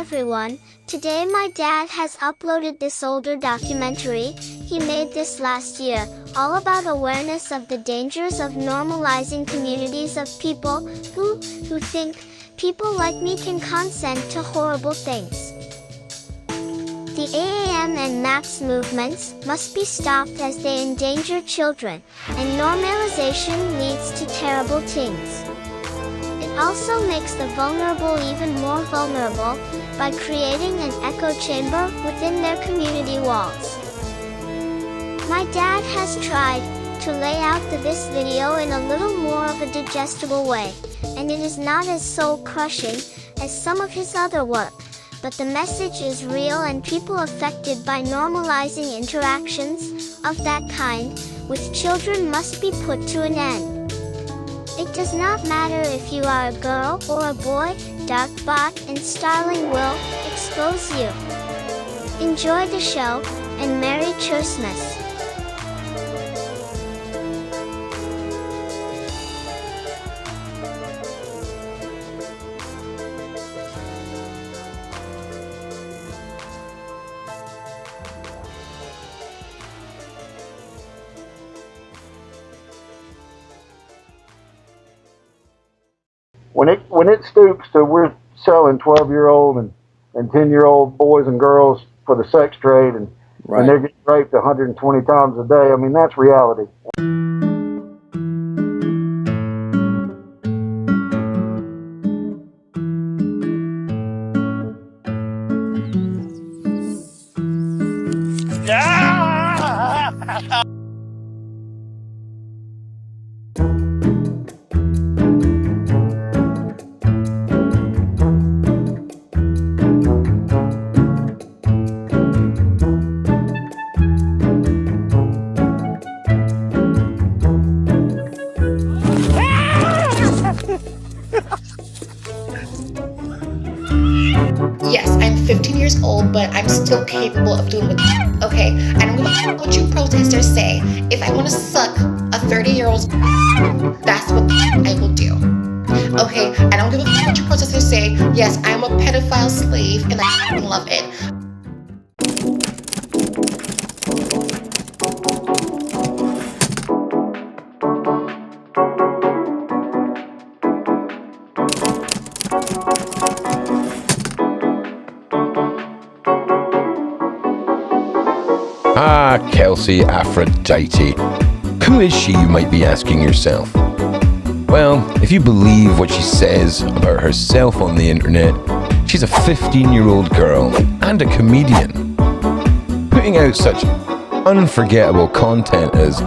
everyone, today my dad has uploaded this older documentary. He made this last year, all about awareness of the dangers of normalizing communities of people who think people like me can consent to horrible things. The AAM and MAPS movements must be stopped as they endanger children, and normalization leads to terrible things. It also makes the vulnerable even more vulnerable by creating an echo chamber within their community walls. My dad has tried to lay out this video in a little more of a digestible way, and it is not as soul-crushing as some of his other work, but the message is real, and people affected by normalizing interactions of that kind with children must be put to an end. It does not matter if you are a girl or a boy, dark bot and styling will expose you. Enjoy the show, and Merry Christmas. When it stoops to we're selling 12-year-old and 10-year-old boys and girls for the sex trade, and they're getting raped 120 times a day, I mean, that's reality. Yes, I'm 15 years old, but I'm still capable of doing what, okay? I don't give a fuck what you protesters say. If I want to suck a 30-year-old's, that's what I will do. Okay, I don't give a fuck what you protesters say. Yes, I'm a pedophile slave, and I love it. Ah, Kelsey Aphrodite. Who is she, you might be asking yourself? Well, if you believe what she says about herself on the internet, she's a 15-year-old girl and a comedian, putting out such unforgettable content as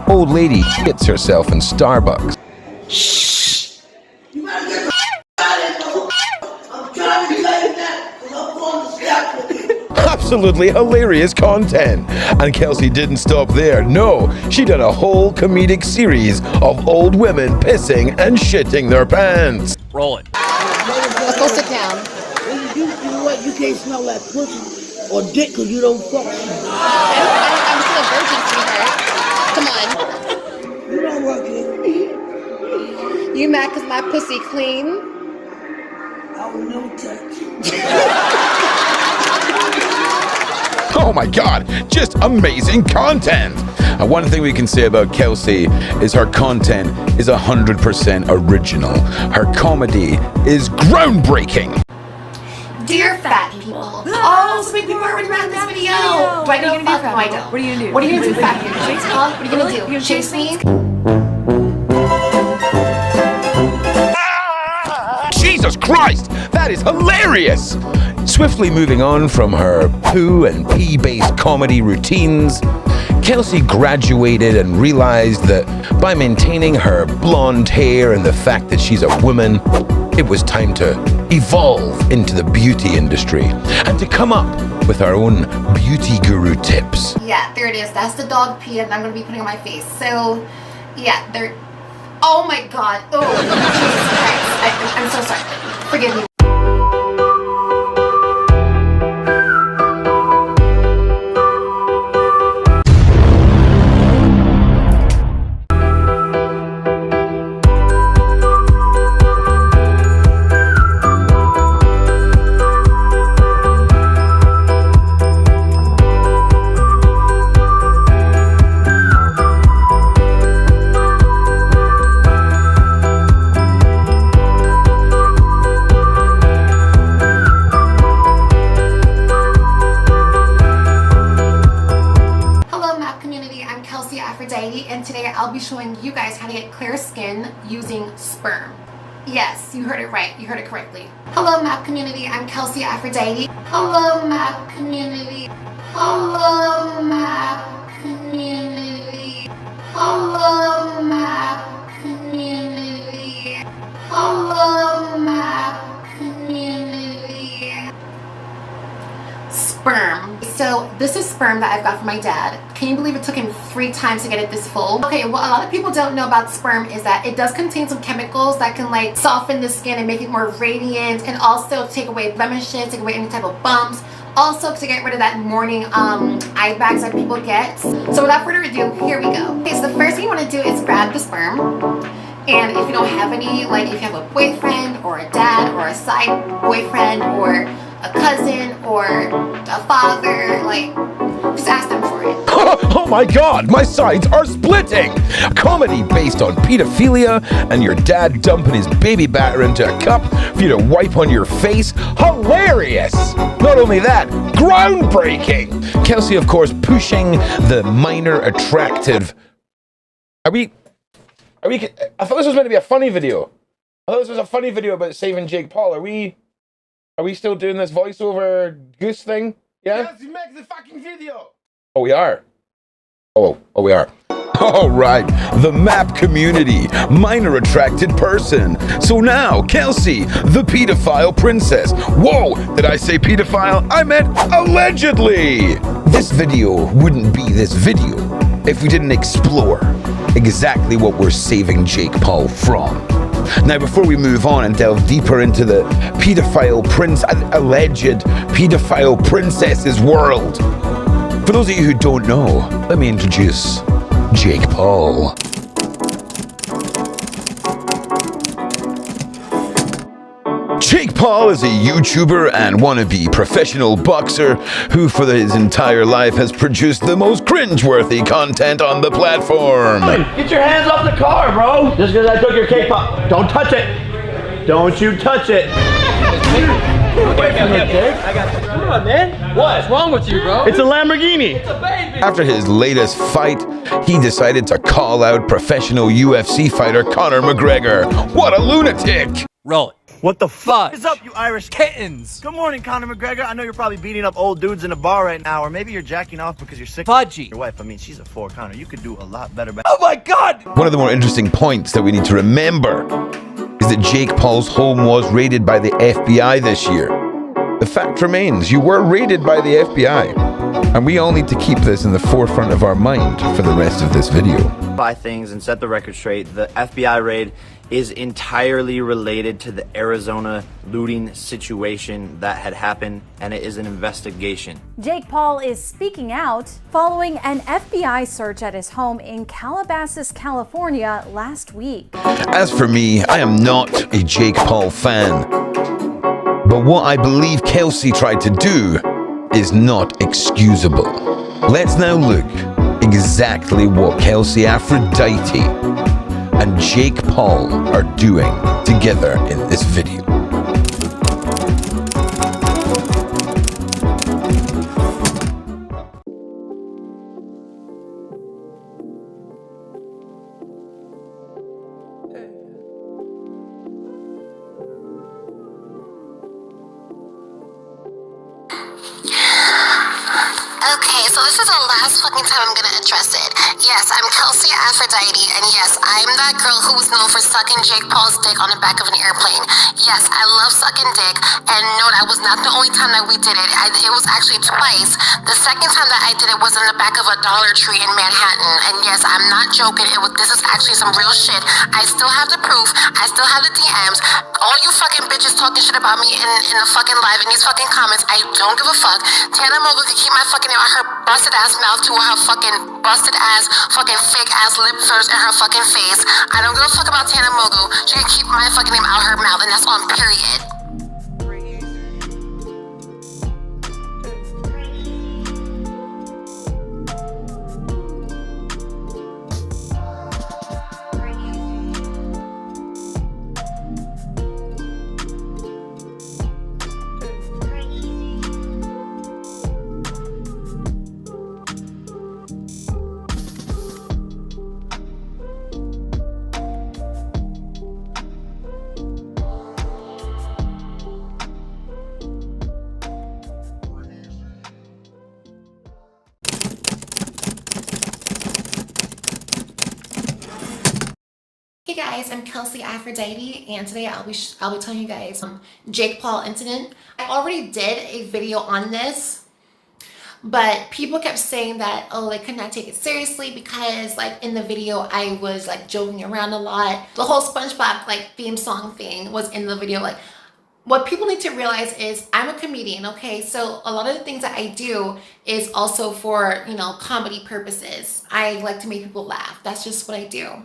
old lady hits herself in Starbucks. Shh! You better get the out of here. I'm trying to tell you that because I'm going to step with you. Absolutely hilarious content. And Kelsey didn't stop there. No, she did a whole comedic series of old women pissing and shitting their pants. Roll it. Let's go sit down. You know what? You can't smell that pussy or dick because you don't fuck. I'm still a virgin, sweetheart. Come on. You don't work here. You mad because my pussy clean? I will never touch you. Oh my God, just amazing content. And one thing we can say about Kelsey is her content is 100% original. Her comedy is groundbreaking. Dear fat people. Oh, so many people are already around this video. Do I give a fuck? No, I don't. What are you gonna do? What are you gonna do, fat people? Huh? What are you gonna do? Chase me? Jesus Christ, that is hilarious! Swiftly moving on from her poo and pee-based comedy routines, Kelsey graduated and realized that by maintaining her blonde hair and the fact that she's a woman, it was time to evolve into the beauty industry and to come up with our own beauty guru tips. Yeah, there it is. That's the dog pee that I'm gonna be putting on my face. So, yeah, there. Oh my God. Oh, Jesus Christ. I'm so sorry. Forgive me. showing you guys how to get clear skin using sperm. Yes, you heard it right. You heard it correctly. Hello, MAP community. I'm Kelsey Aphrodite. Hello, MAP community. Hello, MAP community. Hello, MAP community. Hello, MAP community. Sperm. So this is sperm that I've got from my dad. Can you believe it took him 3 times to get it this full? Okay, what a lot of people don't know about sperm is that it does contain some chemicals that can like soften the skin and make it more radiant, and also take away blemishes, take away any type of bumps. Also to get rid of that morning eye bags that people get. So without further ado, here we go. Okay, so the first thing you want to do is grab the sperm. And if you don't have any, like if you have a boyfriend or a dad or a side boyfriend or a cousin or a father, like just ask them for it. Oh my god, my sides are splitting! A comedy based on pedophilia and your dad dumping his baby batter into a cup for you to wipe on your face. Hilarious! Not only that, groundbreaking! Kelsey, of course, pushing the minor attractive. I thought this was meant to be a funny video. I thought this was a funny video about saving Jake Paul. Are we still doing this voiceover goose thing? Yeah? Yes, you make the fucking video! Oh, we are? Oh, we are. All right, the MAP community, minor attracted person. So now, Kelsey, the pedophile princess. Whoa, did I say pedophile? I meant allegedly! This video wouldn't be this video if we didn't explore exactly what we're saving Jake Paul from. Now, before we move on and delve deeper into the alleged pedophile princess's world, for those of you who don't know, let me introduce Jake Paul. Jake Paul is a YouTuber and wannabe professional boxer who for his entire life has produced the most cringeworthy content on the platform. Hey, get your hands off the car, bro! Just because I took your cake pop. Don't touch it! Don't you touch it! I got you. Come on, man. What's wrong with you, bro? It's a Lamborghini. It's a baby. After his latest fight, he decided to call out professional UFC fighter Conor McGregor. What a lunatic! Roll it. What the fuck Fudge. is up, you Irish Kittens. Good morning, Conor McGregor. I know you're probably beating up old dudes in a bar right now, or maybe you're jacking off because you're sick. Fudgy. Your wife, I mean, she's a 4, Conor. You could do a lot better. Oh my god! One of the more interesting points that we need to remember is that Jake Paul's home was raided by the FBI this year. The fact remains, you were raided by the FBI, and we all need to keep this in the forefront of our mind for the rest of this video. Buy things and set the record straight. The FBI raid is entirely related to the Arizona looting situation that had happened, and it is an investigation. Jake Paul is speaking out following an FBI search at his home in Calabasas, California last week. As for me, I am not a Jake Paul fan, but what I believe Kelsey tried to do is not excusable. Let's now look exactly what Kelsey Aphrodite and Jake Paul are doing together in this video. Okay, so this is the last fucking time I'm gonna address it. Yes, I'm Kelsey Aphrodite, and yes, I'm that girl who was known for sucking Jake Paul's dick on the back of an airplane. Yes, I love sucking dick, and no, that was not the only time that we did it. It was actually twice. The second time that I did it was in the back of a Dollar Tree in Manhattan, and yes, I'm not joking. This is actually some real shit. I still have the proof. I still have the DMs. All you fucking bitches talking shit about me in the fucking live, in these fucking comments, I don't give a fuck. Tana Mogul can keep my fucking name out her busted ass mouth to her fucking busted ass, fucking fake ass lip fillers in her fucking face. I don't give a fuck about Tana Mogul. She can keep my fucking name out her mouth, and that's on period. guys, I'm Kelsey Aphrodite, and today I'll be telling you guys Jake Paul incident. I already did a video on this, but people kept saying that, oh, they could not take it seriously because like in the video I was like joking around a lot. The whole SpongeBob like theme song thing was in the video. Like, what people need to realize is I'm a comedian, okay? So a lot of the things that I do is also for, you know, comedy purposes. I like to make people laugh. That's just what I do.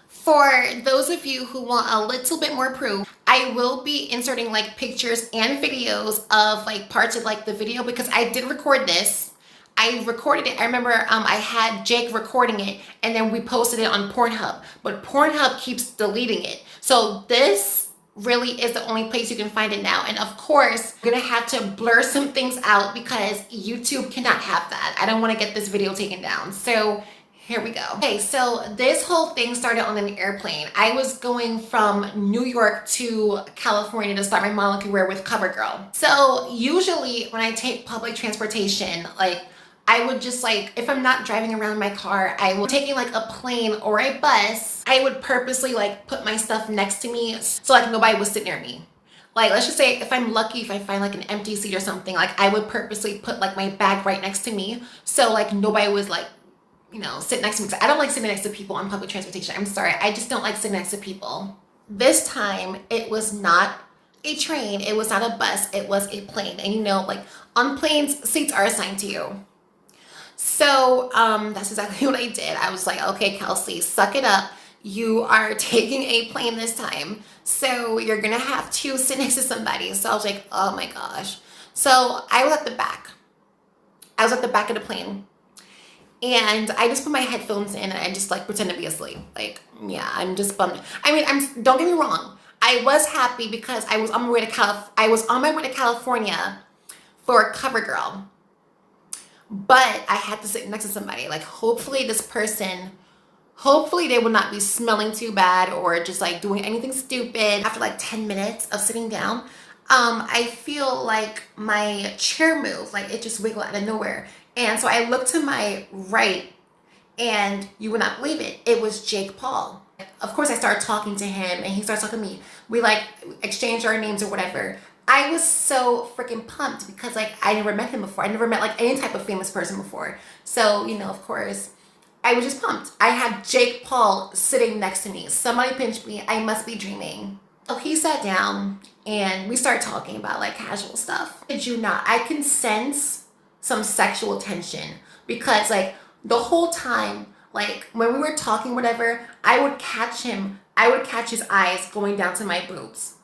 For those of you who want a little bit more proof, I will be inserting like pictures and videos of like parts of like the video because I did record this. I recorded it. I remember I had Jake recording it and then we posted it on Pornhub, but Pornhub keeps deleting it. So this really is the only place you can find it now. And of course, I'm gonna have to blur some things out because YouTube cannot have that. I don't wanna get this video taken down. So here we go. Okay, so this whole thing started on an airplane. I was going from New York to California to start my modeling career with CoverGirl. So usually when I take public transportation, like I would just like, if I'm not driving around my car, I will taking like a plane or a bus, I would purposely like put my stuff next to me so like nobody would sit near me. Like, let's just say if I'm lucky, if I find like an empty seat or something, like I would purposely put like my bag right next to me. So like nobody was like, you know, sit next to me. I don't like sitting next to people on public transportation. I'm sorry. I just don't like sitting next to people. This time it was not a train. It was not a bus. It was a plane. And you know, like on planes, seats are assigned to you. So that's exactly what I did. I was like, okay, Kelsey, suck it up. You are taking a plane this time. So you're going to have to sit next to somebody. So I was like, oh my gosh. So I was at the back. I was at the back of the plane. And I just put my headphones in and I just like pretend to be asleep. Like, yeah, I'm just bummed. I mean, don't get me wrong. I was happy because I was on my way to California for CoverGirl. But I had to sit next to somebody. Like, hopefully this person, hopefully they will not be smelling too bad or just like doing anything stupid. After like 10 minutes of sitting down, I feel like my chair moved, like it just wiggled out of nowhere. And so I looked to my right and you would not believe it. It was Jake Paul. Of course, I started talking to him and he started talking to me. We like exchanged our names or whatever. I was so freaking pumped because like I never met him before. I never met like any type of famous person before. So, you know, of course, I was just pumped. I had Jake Paul sitting next to me. Somebody pinched me. I must be dreaming. So he sat down and we started talking about like casual stuff. Did you not? I can sense some sexual tension because like the whole time, like when we were talking, whatever, I would catch his eyes going down to my boobs.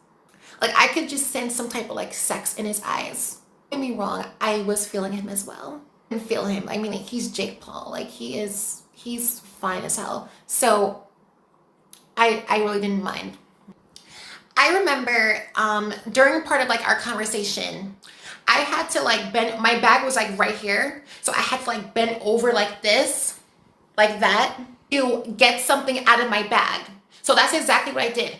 Like I could just sense some type of like sex in his eyes. Don't get me wrong, I was feeling him as well. And feel him. I mean, like, he's Jake Paul. Like he's fine as hell. So I really didn't mind. I remember during part of like our conversation, I had to like bend, my bag was like right here. So I had to like bend over like this, like that, to get something out of my bag. So that's exactly what I did.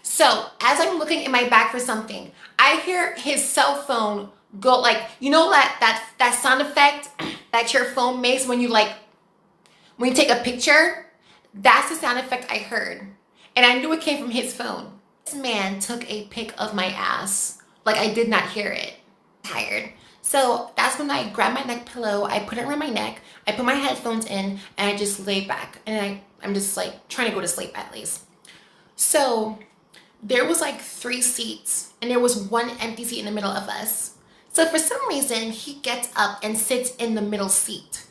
So as I'm looking in my bag for something, I hear his cell phone go like, you know that sound effect that your phone makes when you take a picture? That's the sound effect I heard. And I knew it came from his phone. This man took a pic of my ass. Like I did not hear it. Tired. So that's when I grabbed my neck pillow, I put it around my neck, I put my headphones in, and I just lay back. And I'm just like trying to go to sleep at least. So there was like 3 seats and there was 1 empty seat in the middle of us. So for some reason, he gets up and sits in the middle seat.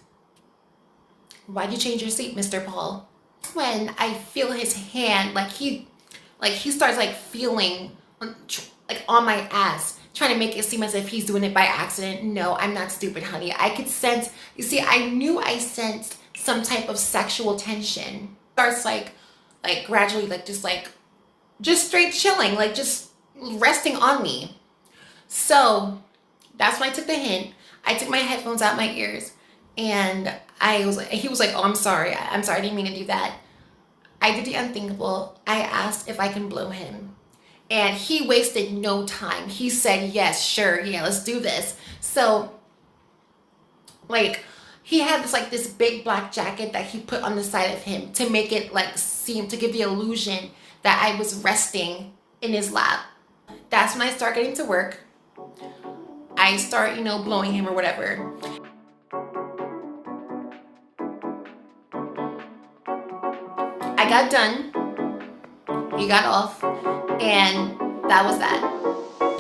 Why'd you change your seat, Mr. Paul? When I feel his hand, like he starts like feeling like on my ass, trying to make it seem as if he's doing it by accident. No, I'm not stupid, honey. I could sense, you see, I knew I sensed some type of sexual tension. Starts like gradually, just straight chilling, like just resting on me. So that's when I took the hint. I took my headphones out my ears and he was like, oh, I'm sorry, I didn't mean to do that. I did the unthinkable. I asked if I can blow him. And he wasted no time. He said, yes, sure, yeah, let's do this. So, like, He had this big black jacket that he put on the side of him to make it seem to give the illusion that I was resting in his lap. That's when I start getting to work. I start, blowing him or whatever. I got done. He got off, and that was that.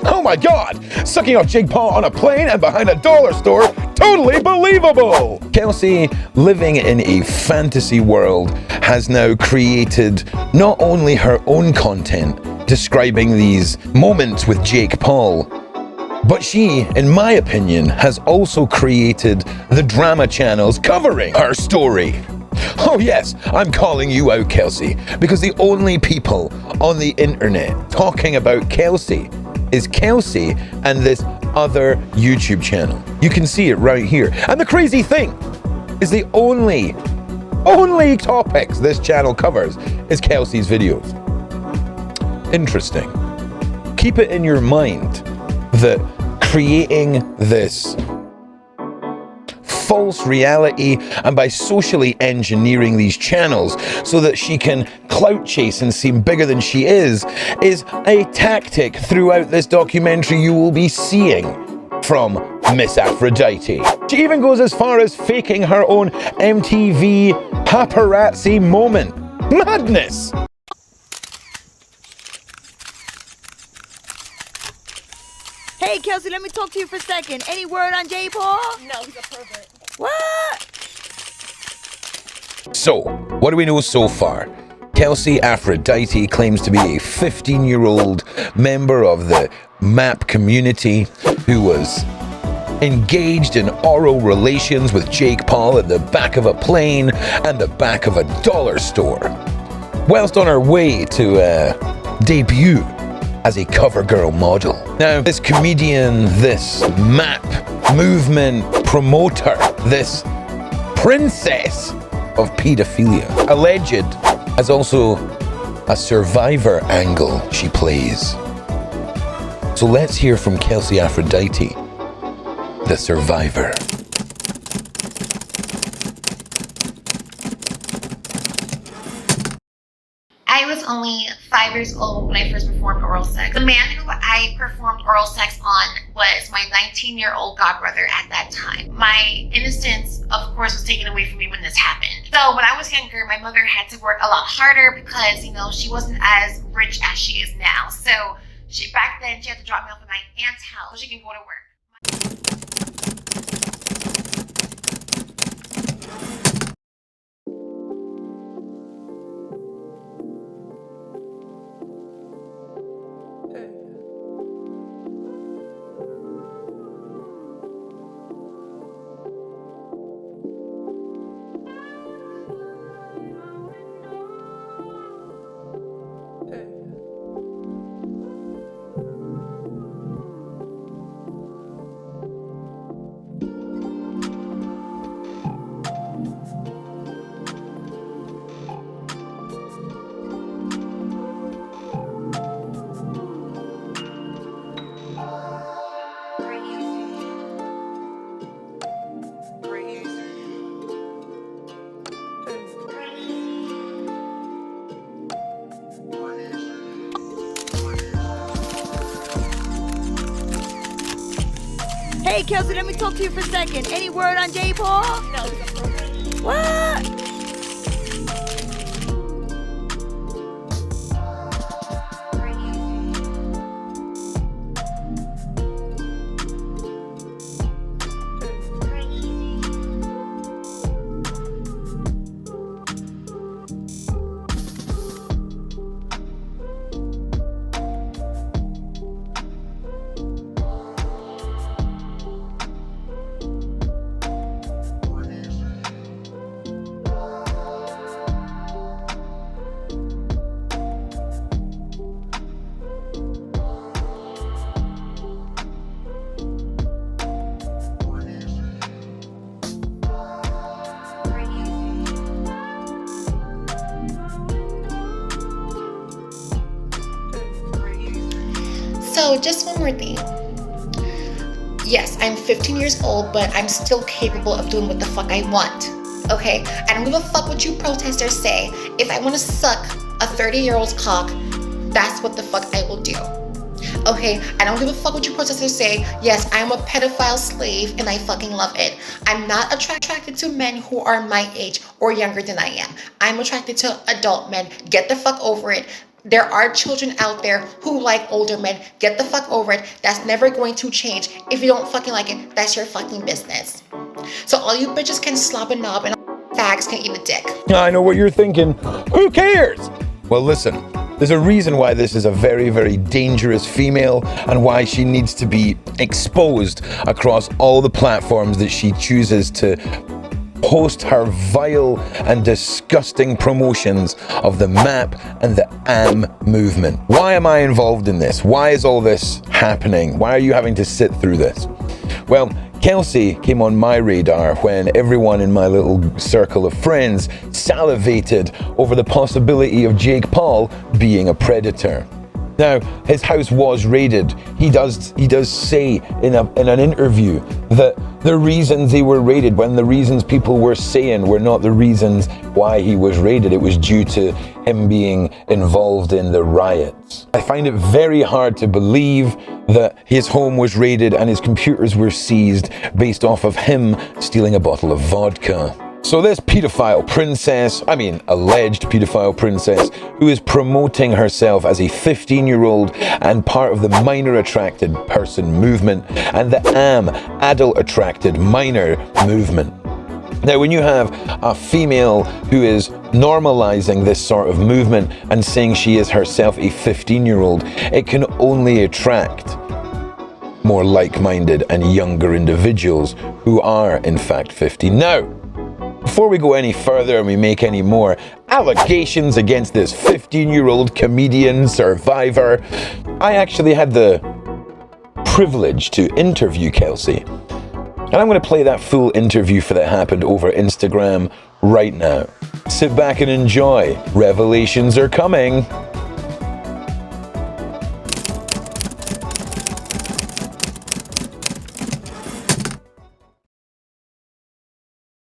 Oh my God! Sucking off Jake Paul on a plane and behind a dollar store? Totally believable! Kelsey, living in a fantasy world, has now created not only her own content describing these moments with Jake Paul, but she, in my opinion, has also created the drama channels covering her story. Oh yes, I'm calling you out, Kelsey, because the only people on the internet talking about Kelsey is Kelsey and this other YouTube channel. You can see it right here. And the crazy thing is the only topics this channel covers is Kelsey's videos. Interesting. Keep it in your mind that creating this false reality and by socially engineering these channels so that she can clout chase and seem bigger than she is a tactic throughout this documentary you will be seeing from Miss Aphrodite. She even goes as far as faking her own MTV paparazzi moment. Madness! Hey, Kelsey, let me talk to you for a second. Any word on J. Paul? No, he's a pervert. What? So, what do we know so far? Kelsey Aphrodite claims to be a 15-year-old member of the MAP community who was engaged in oral relations with Jake Paul at the back of a plane and the back of a dollar store, whilst on her way to debut as a cover girl model. Now, this comedian, this MAP movement promoter, this princess of pedophilia, alleged, has also a survivor angle she plays. So let's hear from Kelsey Aphrodite, the survivor. I was only 5 years old when I first performed oral sex. The man who I performed oral sex on was my 19-year-old godbrother at that time. My innocence, of course, was taken away from me when this happened. So when I was younger, my mother had to work a lot harder because, she wasn't as rich as she is now. So back then, she had to drop me off at my aunt's house so she can go to work. Hey, Kelsey, let me talk to you for a second. Any word on J. Paul? No, he's a pervert. What? So just one more thing. Yes, I'm 15 years old, but I'm still capable of doing what the fuck I want. Okay? I don't give a fuck what you protesters say. If I want to suck a 30-year-old's cock, that's what the fuck I will do. Okay, I don't give a fuck what you protesters say. Yes, I'm a pedophile slave and I fucking love it. I'm not attracted to men who are my age or younger than I am. I'm attracted to adult men. Get the fuck over it. There are children out there who like older men. Get the fuck over it. That's never going to change. If you don't fucking like it, that's your fucking business. So all you bitches can slop a knob and fags can eat a dick. I know what you're thinking. Who cares? Well, listen. There's a reason why this is a very, very dangerous female and why she needs to be exposed across all the platforms that she chooses to post her vile and disgusting promotions of the MAP and the AM movement. Why am I involved in this? Why is all this happening? Why are you having to sit through this? Well, Kelsey came on my radar when everyone in my little circle of friends salivated over the possibility of Jake Paul being a predator. Now, his house was raided. He does say in an interview that the reasons they were raided, when the reasons people were saying were not the reasons why he was raided, it was due to him being involved in the riots. I find it very hard to believe that his home was raided and his computers were seized based off of him stealing a bottle of vodka. So this alleged pedophile princess, who is promoting herself as a 15-year-old and part of the minor attracted person movement and the adult attracted minor movement. Now, when you have a female who is normalizing this sort of movement and saying she is herself a 15-year-old, it can only attract more like-minded and younger individuals who are in fact 15. Now, before we go any further and we make any more allegations against this 15-year-old comedian survivor, I actually had the privilege to interview Kelsey. And I'm going to play that full interview that happened over Instagram right now. Sit back and enjoy. Revelations are coming.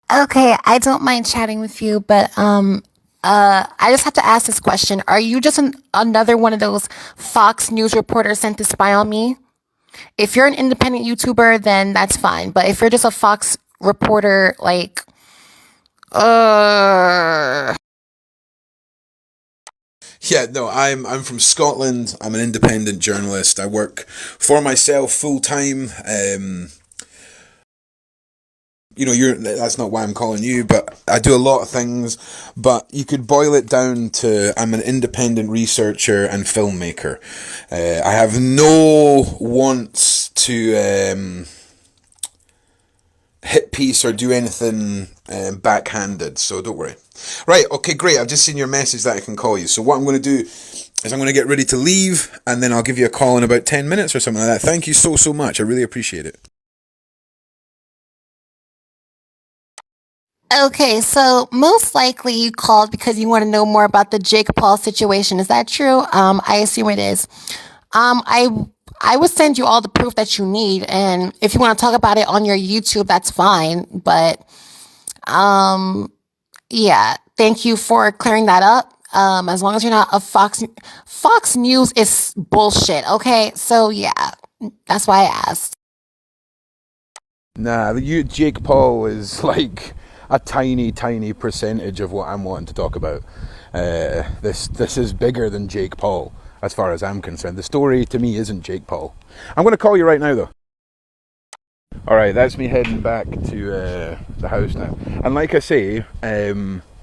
Okay, I don't mind chatting with you, but I just have to ask this question. Are you just another one of those Fox News reporters sent to spy on me? If you're an independent YouTuber, then that's fine. But if you're just a Fox reporter, like, Yeah, no, I'm from Scotland. I'm an independent journalist. I work for myself full time. That's not why I'm calling you, but I do a lot of things. But you could boil it down to I'm an independent researcher and filmmaker. I have no wants to hit piece or do anything backhanded, so don't worry. Right, okay, great. I've just seen your message that I can call you. So what I'm going to do is I'm going to get ready to leave, and then I'll give you a call in about 10 minutes or something like that. Thank you so much. I really appreciate it. okay, so most likely you called because you want to know more about the Jake Paul situation. Is that true? I assume it is. I will send you all the proof that you need, and if you want to talk about it on your YouTube, that's fine. But yeah, thank you for clearing that up. As long as you're not a Fox News is bullshit. Okay, so yeah, that's why I asked. Nah, Jake Paul is like a tiny percentage of what I'm wanting to talk about. This is bigger than Jake Paul, as far as I'm concerned. The story to me isn't Jake Paul. I'm going to call you right now, though. Alright, that's me heading back to the house now. And like I say,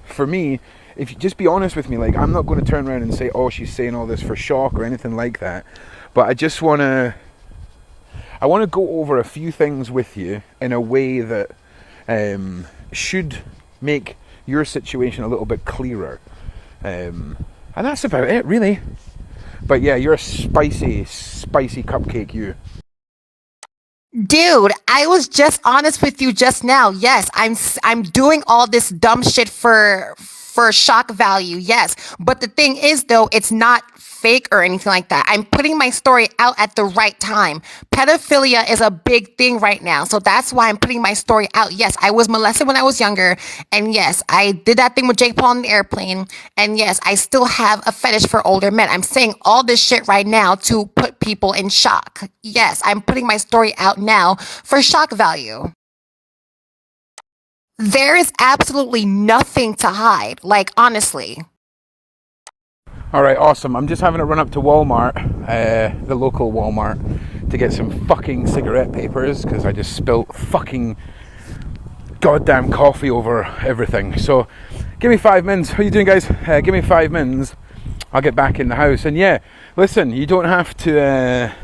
for me, if you just be honest with me, like, I'm not going to turn around and say, oh, she's saying all this for shock or anything like that. But I just want to go over a few things with you in a way that should make your situation a little bit clearer. And that's about it, really. But yeah, you're a spicy cupcake, you. Dude, I was just honest with you just now. Yes, I'm doing all this dumb shit for for shock value, yes. But the thing is, though, it's not fake or anything like that. I'm putting my story out at the right time. Pedophilia is a big thing right now. So that's why I'm putting my story out. Yes, I was molested when I was younger. And yes, I did that thing with Jake Paul on the airplane. And yes, I still have a fetish for older men. I'm saying all this shit right now to put people in shock. Yes, I'm putting my story out now for shock value. There is absolutely nothing to hide. Like, honestly. All right, awesome. I'm just having to run up to Walmart, the local Walmart, to get some fucking cigarette papers because I just spilt fucking goddamn coffee over everything. So give me 5 minutes. How you doing, guys? Give me 5 minutes. I'll get back in the house. And yeah, listen, you don't have to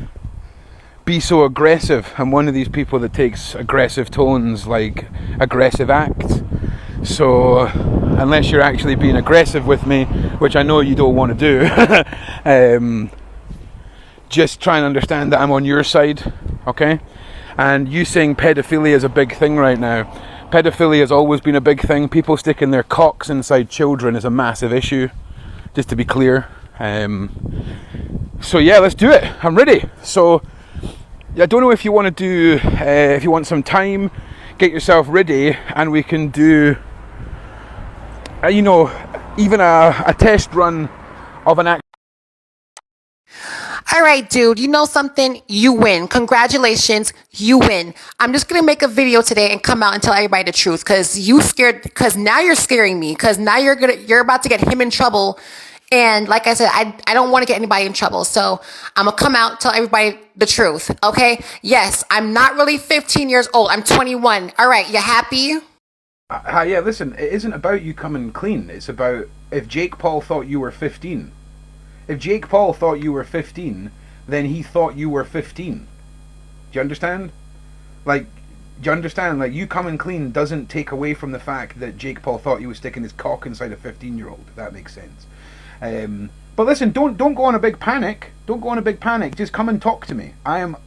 be so aggressive. I'm one of these people that takes aggressive tones like aggressive acts. So unless you're actually being aggressive with me, which I know you don't want to do, just try and understand that I'm on your side, okay? And you saying pedophilia is a big thing right now. Pedophilia has always been a big thing. People sticking their cocks inside children is a massive issue, just to be clear. So yeah, let's do it. I'm ready. So I don't know if you want to do, if you want some time, get yourself ready and we can do, you know, even a test run of an act. All right, dude, you know something? You win. Congratulations, you win. I'm just going to make a video today and come out and tell everybody the truth because now you're scaring me because now you're about to get him in trouble. And like I said, I don't want to get anybody in trouble. So I'm going to come out, tell everybody the truth. Okay. Yes, I'm not really 15 years old. I'm 21. All right. You happy? Yeah, listen, it isn't about you coming clean. It's about if Jake Paul thought you were 15. If Jake Paul thought you were 15, then he thought you were 15. Do you understand? Like, do you understand? Like, you coming clean doesn't take away from the fact that Jake Paul thought he was sticking his cock inside a 15-year-old, if that makes sense. But listen, don't go on a big panic. Don't go on a big panic. Just come and talk to me. I'm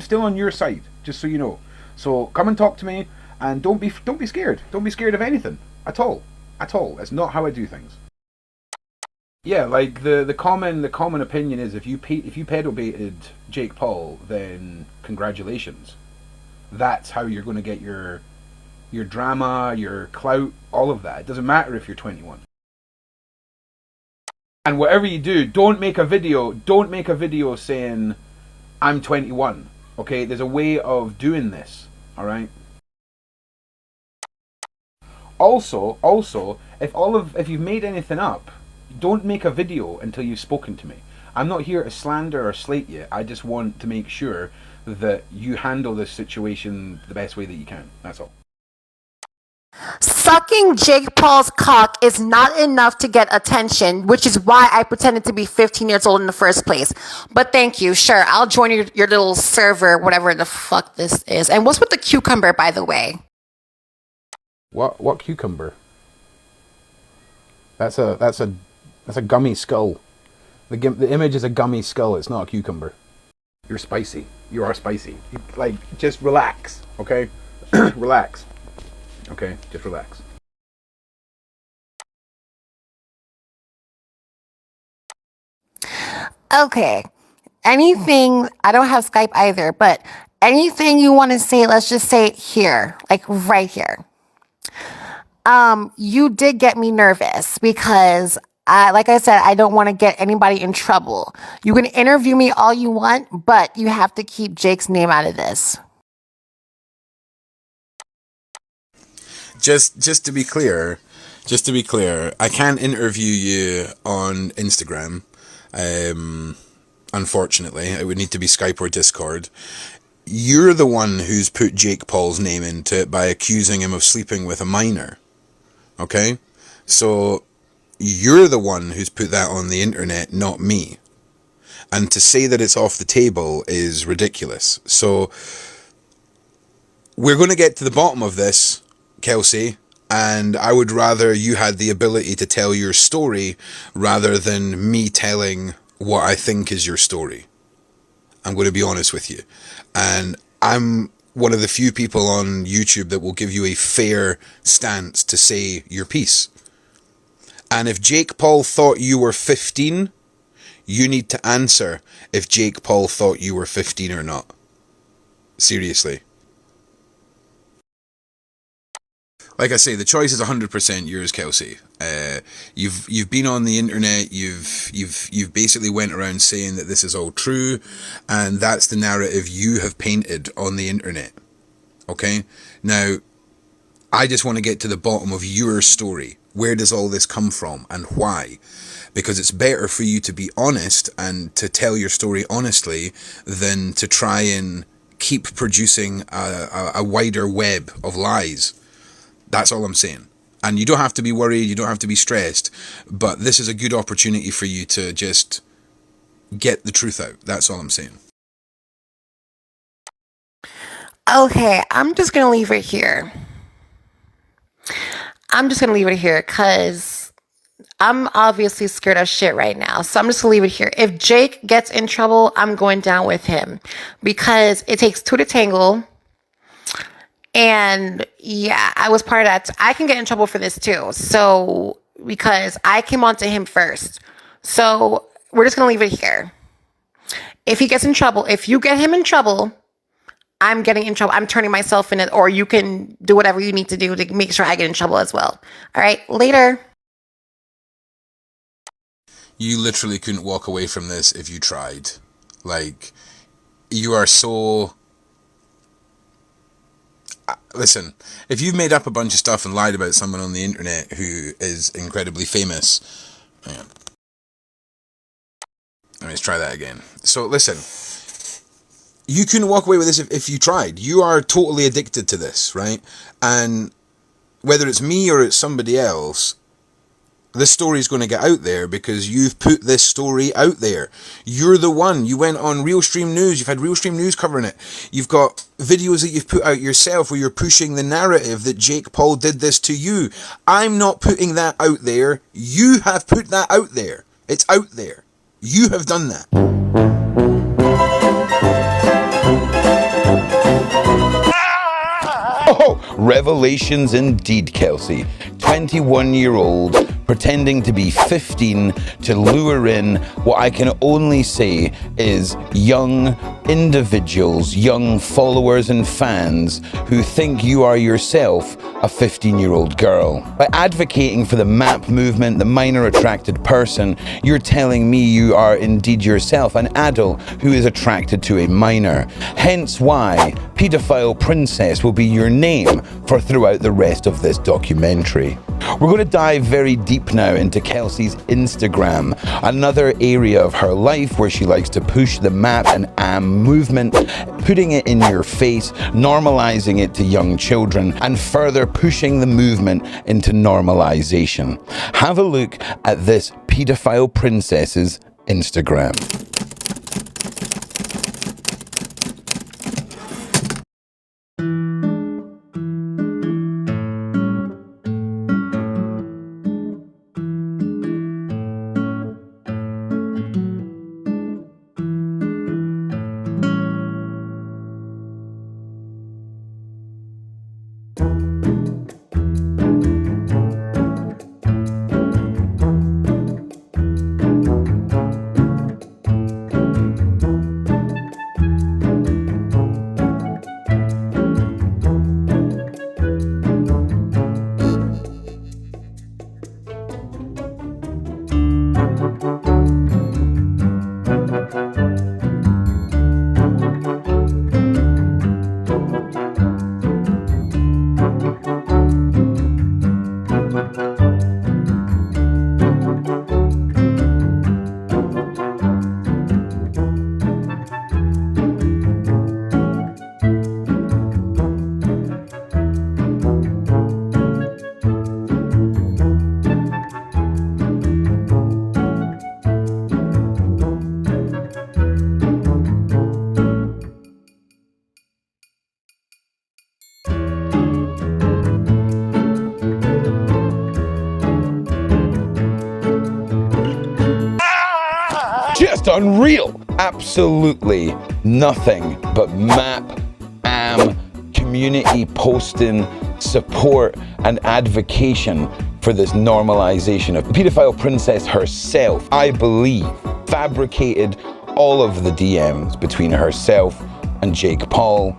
still on your side, just so you know. So come and talk to me, and don't be scared. Don't be scared of anything at all. At all. It's not how I do things. Yeah, like the common opinion is if you pedobaited Jake Paul, then congratulations. That's how you're going to get your drama, your clout, all of that. It doesn't matter if you're 21. And whatever you do, don't make a video saying I'm 21. Okay, there's a way of doing this. All right. Also, if you've made anything up, don't make a video until you've spoken to me. I'm not here to slander or slate you. I just want to make sure that you handle this situation the best way that you can. That's all. Sucking Jake Paul's cock is not enough to get attention, which is why I pretended to be 15 years old in the first place. But thank you. Sure, I'll join your little server, whatever the fuck this is. And what's with the cucumber, by the way? What cucumber? That's a gummy skull. The image is a gummy skull. It's not a cucumber. You're spicy. You are spicy. Just relax, okay? Relax. Okay, just relax. Okay. Anything, I don't have Skype either, but anything you want to say, let's just say it here, like right here. You did get me nervous because like I said, I don't want to get anybody in trouble. You can interview me all you want, but you have to keep Jake's name out of this. Just to be clear, I can't interview you on Instagram. Unfortunately, it would need to be Skype or Discord. You're the one who's put Jake Paul's name into it by accusing him of sleeping with a minor. Okay? So you're the one who's put that on the internet, not me. And to say that it's off the table is ridiculous. So we're going to get to the bottom of this, Kelsey, and I would rather you had the ability to tell your story rather than me telling what I think is your story. I'm going to be honest with you. And I'm one of the few people on YouTube that will give you a fair stance to say your piece. And if Jake Paul thought you were 15, you need to answer if Jake Paul thought you were 15 or not. Seriously. Like I say, the choice is 100% yours, Kelsey. You've been on the internet. You've basically went around saying that this is all true, and that's the narrative you have painted on the internet. Okay? Now, I just want to get to the bottom of your story. Where does all this come from, and why? Because it's better for you to be honest and to tell your story honestly than to try and keep producing a wider web of lies. That's all I'm saying. And you don't have to be worried, you don't have to be stressed, but this is a good opportunity for you to just get the truth out. That's all I'm saying. Okay, I'm just going to leave it here. Because I'm obviously scared as shit right now. So I'm just going to leave it here. If Jake gets in trouble, I'm going down with him. Because it takes two to tangle. And yeah, I was part of that. I can get in trouble for this too. So, because I came on to him first. So, we're just going to leave it here. If he gets in trouble, if you get him in trouble, I'm getting in trouble. I'm turning myself in it, or you can do whatever you need to do to make sure I get in trouble as well. All right, later. You literally couldn't walk away from this if you tried. Like, you are so... Listen, if you've made up a bunch of stuff and lied about someone on the internet who is incredibly famous... Hang on. Let's try that again. So, listen. You couldn't walk away with this if you tried. You are totally addicted to this, right? And whether it's me or it's somebody else, this story is going to get out there because you've put this story out there. You're the one. You went on Realstream News. You've had Realstream News covering it. You've got videos that you've put out yourself where you're pushing the narrative that Jake Paul did this to you. I'm not putting that out there. You have put that out there. It's out there. You have done that. Oh, revelations indeed, Kelsey. 21-year-old pretending to be 15 to lure in what I can only say is young individuals, young followers and fans who think you are yourself a 15-year-old girl. By advocating for the MAP movement, the minor attracted person, you're telling me you are indeed yourself an adult who is attracted to a minor. Hence why Pedophile Princess will be your name for throughout the rest of this documentary. We're going to dive very deep now into Kelsey's Instagram, another area of her life where she likes to push the MAP and AAMS movement, putting it in your face, normalizing it to young children, and further pushing the movement into normalization. Have a look at this Pedophile Princess's Instagram. Just unreal. Absolutely nothing but MAP, AAMS, community posting, support and advocation for this normalization of the pedophile princess herself, I believe, fabricated all of the DMs between herself and Jake Paul.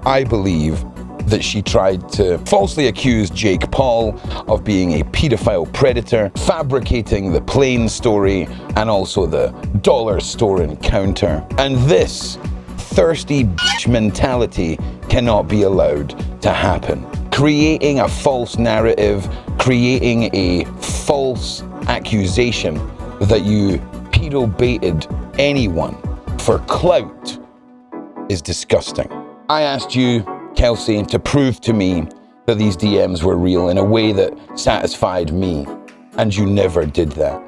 I believe that she tried to falsely accuse Jake Paul of being a pedophile predator, fabricating the plane story and also the dollar store encounter. And this thirsty bitch mentality cannot be allowed to happen. Creating a false narrative, creating a false accusation that you pedo-baited anyone for clout is disgusting. I asked you, Kelsey, to prove to me that these DMs were real in a way that satisfied me, and you never did that.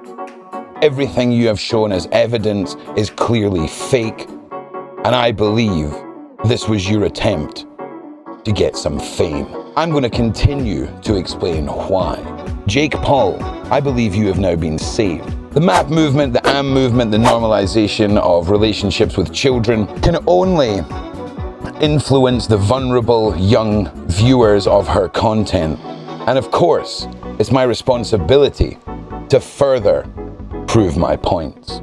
Everything you have shown as evidence is clearly fake, and I believe this was your attempt to get some fame. I'm going to continue to explain why. Jake Paul, I believe you have now been saved. The MAP movement, the AAMS movement, the normalization of relationships with children can only influence the vulnerable young viewers of her content. And of course, it's my responsibility to further prove my points.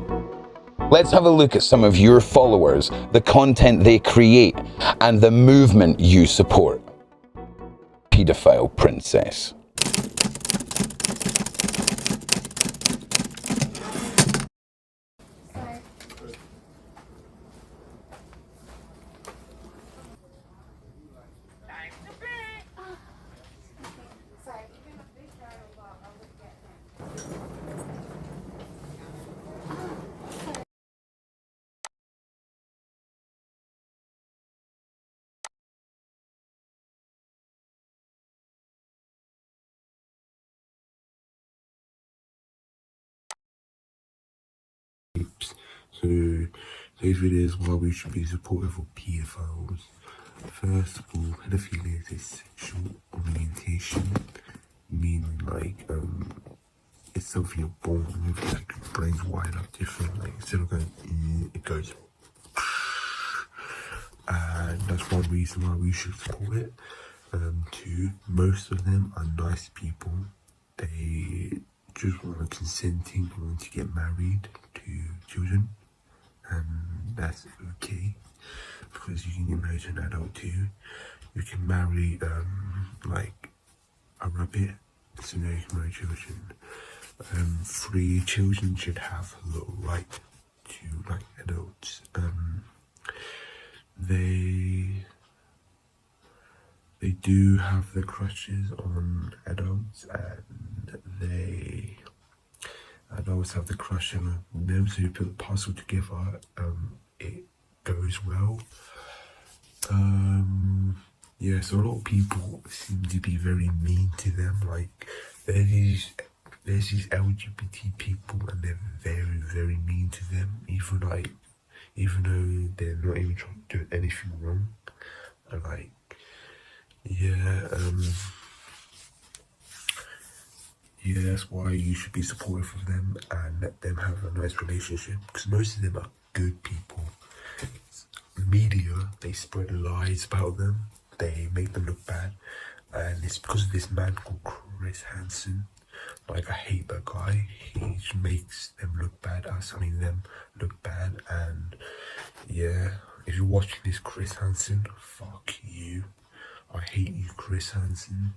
Let's have a look at some of your followers, the content they create, and the movement you support. Pedophile princess. So today's video is why we should be supportive of pedophiles. First of all, pedophilia is a sexual orientation, meaning like it's something you're born with, like your brain's wired up different, like instead of going it goes, and that's one reason why we should support it. Two, most of them are nice people. They just want consenting, want to get married to children, and that's okay, because you can get married to an adult too. You can marry like a rabbit, so now you can marry children. Free children should have the right to like adults. They do have the crushes on adults, and adults have the crush on them, so you put the puzzle together, it goes well. Yeah, so a lot of people seem to be very mean to them. Like there's these LGBT people, and they're very, very mean to them, even though they're not even trying to do anything wrong. And like, yeah, that's why you should be supportive of them and let them have a nice relationship, because most of them are good people. Media, they spread lies about them, they make them look bad, and it's because of this man called Chris Hansen. Like, I hate that guy. He just makes them look bad, them look bad. And yeah, if you're watching this, Chris Hansen, fuck you. I hate you, Chris Hansen.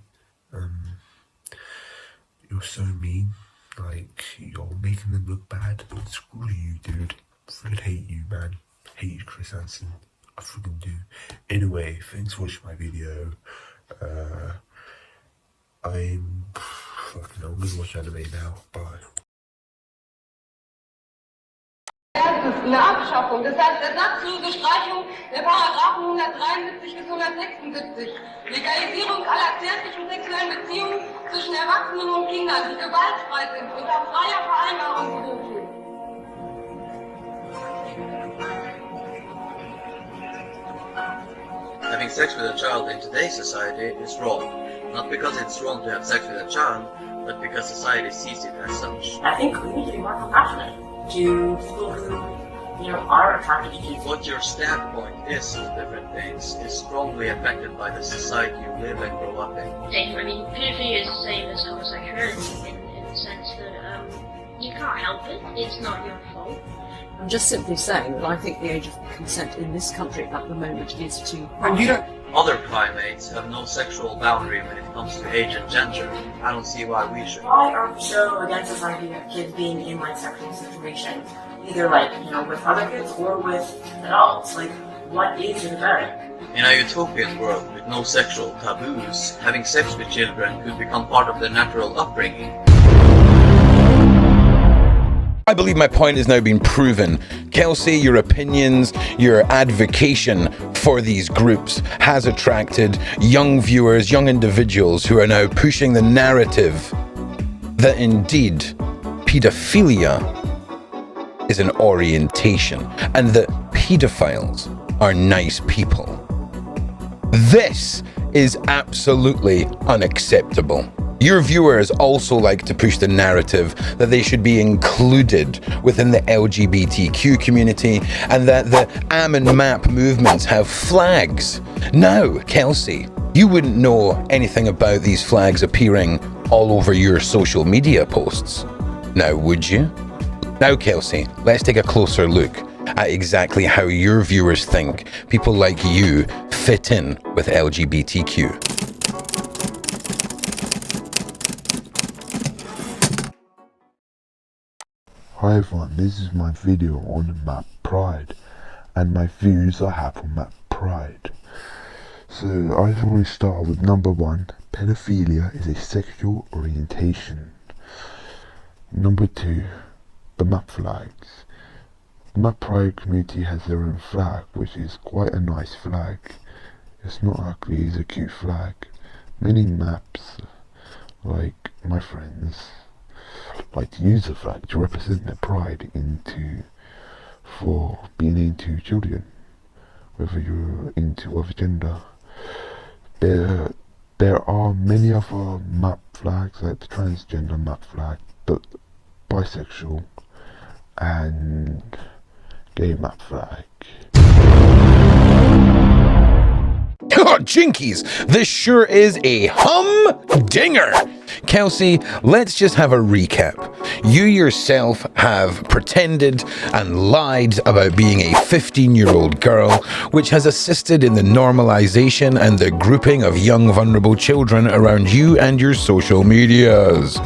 You're so mean. Like, you're making them look bad. Screw you, dude. I freaking hate you, man. Hate you, Chris Hansen. I freaking do. Anyway, thanks for watching my video. I'm gonna watch anime now. Bye. Erstens eine Abschaffung, das heißt ersatzlose Streichung der Paragraphen 173 bis 176. Legalisierung aller zärtlichen sexuellen Beziehungen zwischen Erwachsenen und Kindern, die gewaltfrei sind, unter freier Vereinbarung durchführen. Having sex with a child in today's society is wrong. Not because it's wrong to have sex with a child, but because society sees it as such. I think we need to be more compassionate to people who are attracted to people. What your standpoint is on different things is strongly affected by the society you live and grow up in. I mean, pedophilia is the same as homosexuality in the sense that you can't help it. It's not your fault. I'm just simply saying that I think the age of consent in this country at the moment is too high. And you don't. Other primates have no sexual boundary when it comes to age and gender. I don't see why we should. I am so against this idea of kids being in sexual situations, either with other kids or with adults. What is it about it? In a utopian world with no sexual taboos, having sex with children could become part of their natural upbringing. I believe my point has now been proven. Kelsey, your opinions, your advocation for these groups has attracted young viewers, young individuals who are now pushing the narrative that indeed pedophilia is an orientation and that pedophiles are nice people. This is absolutely unacceptable. Your viewers also like to push the narrative that they should be included within the LGBTQ community and that the AM and MAP movements have flags. Now, Kelsey, you wouldn't know anything about these flags appearing all over your social media posts. Now, would you? Now, Kelsey, let's take a closer look at exactly how your viewers think people like you fit in with LGBTQ. Hi everyone, this is my video on map pride and my views I have on map pride. So I just want to start with number 1, pedophilia is a sexual orientation. Number 2, the map flags. The map pride community has their own flag, which is quite a nice flag. It's not ugly, it's a cute flag. Many maps, like my friends, like to use the flag to represent their pride for being into children, whether you're into other gender. There are many other map flags, like the transgender map flag, but bisexual and gay map flag. Oh, jinkies! This sure is a humdinger! Kelsey, let's just have a recap. You yourself have pretended and lied about being a 15-year-old girl, which has assisted in the normalization and the grouping of young vulnerable children around you and your social medias.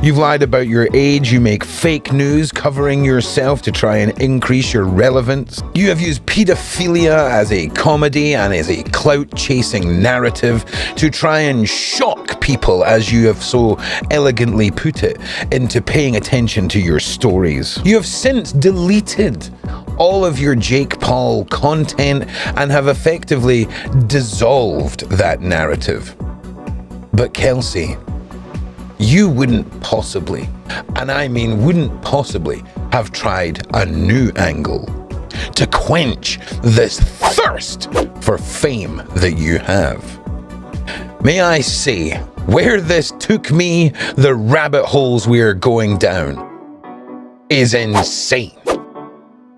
You've lied about your age, you make fake news covering yourself to try and increase your relevance. You have used pedophilia as a comedy and as a clout-chasing narrative to try and shock people, as you have so elegantly put it, into paying attention to your stories. You have since deleted all of your Jake Paul content and have effectively dissolved that narrative. But Kelsey, you wouldn't possibly, and I mean wouldn't possibly, have tried a new angle to quench this thirst for fame that you have. May I say, where this took me, the rabbit holes we are going down is insane.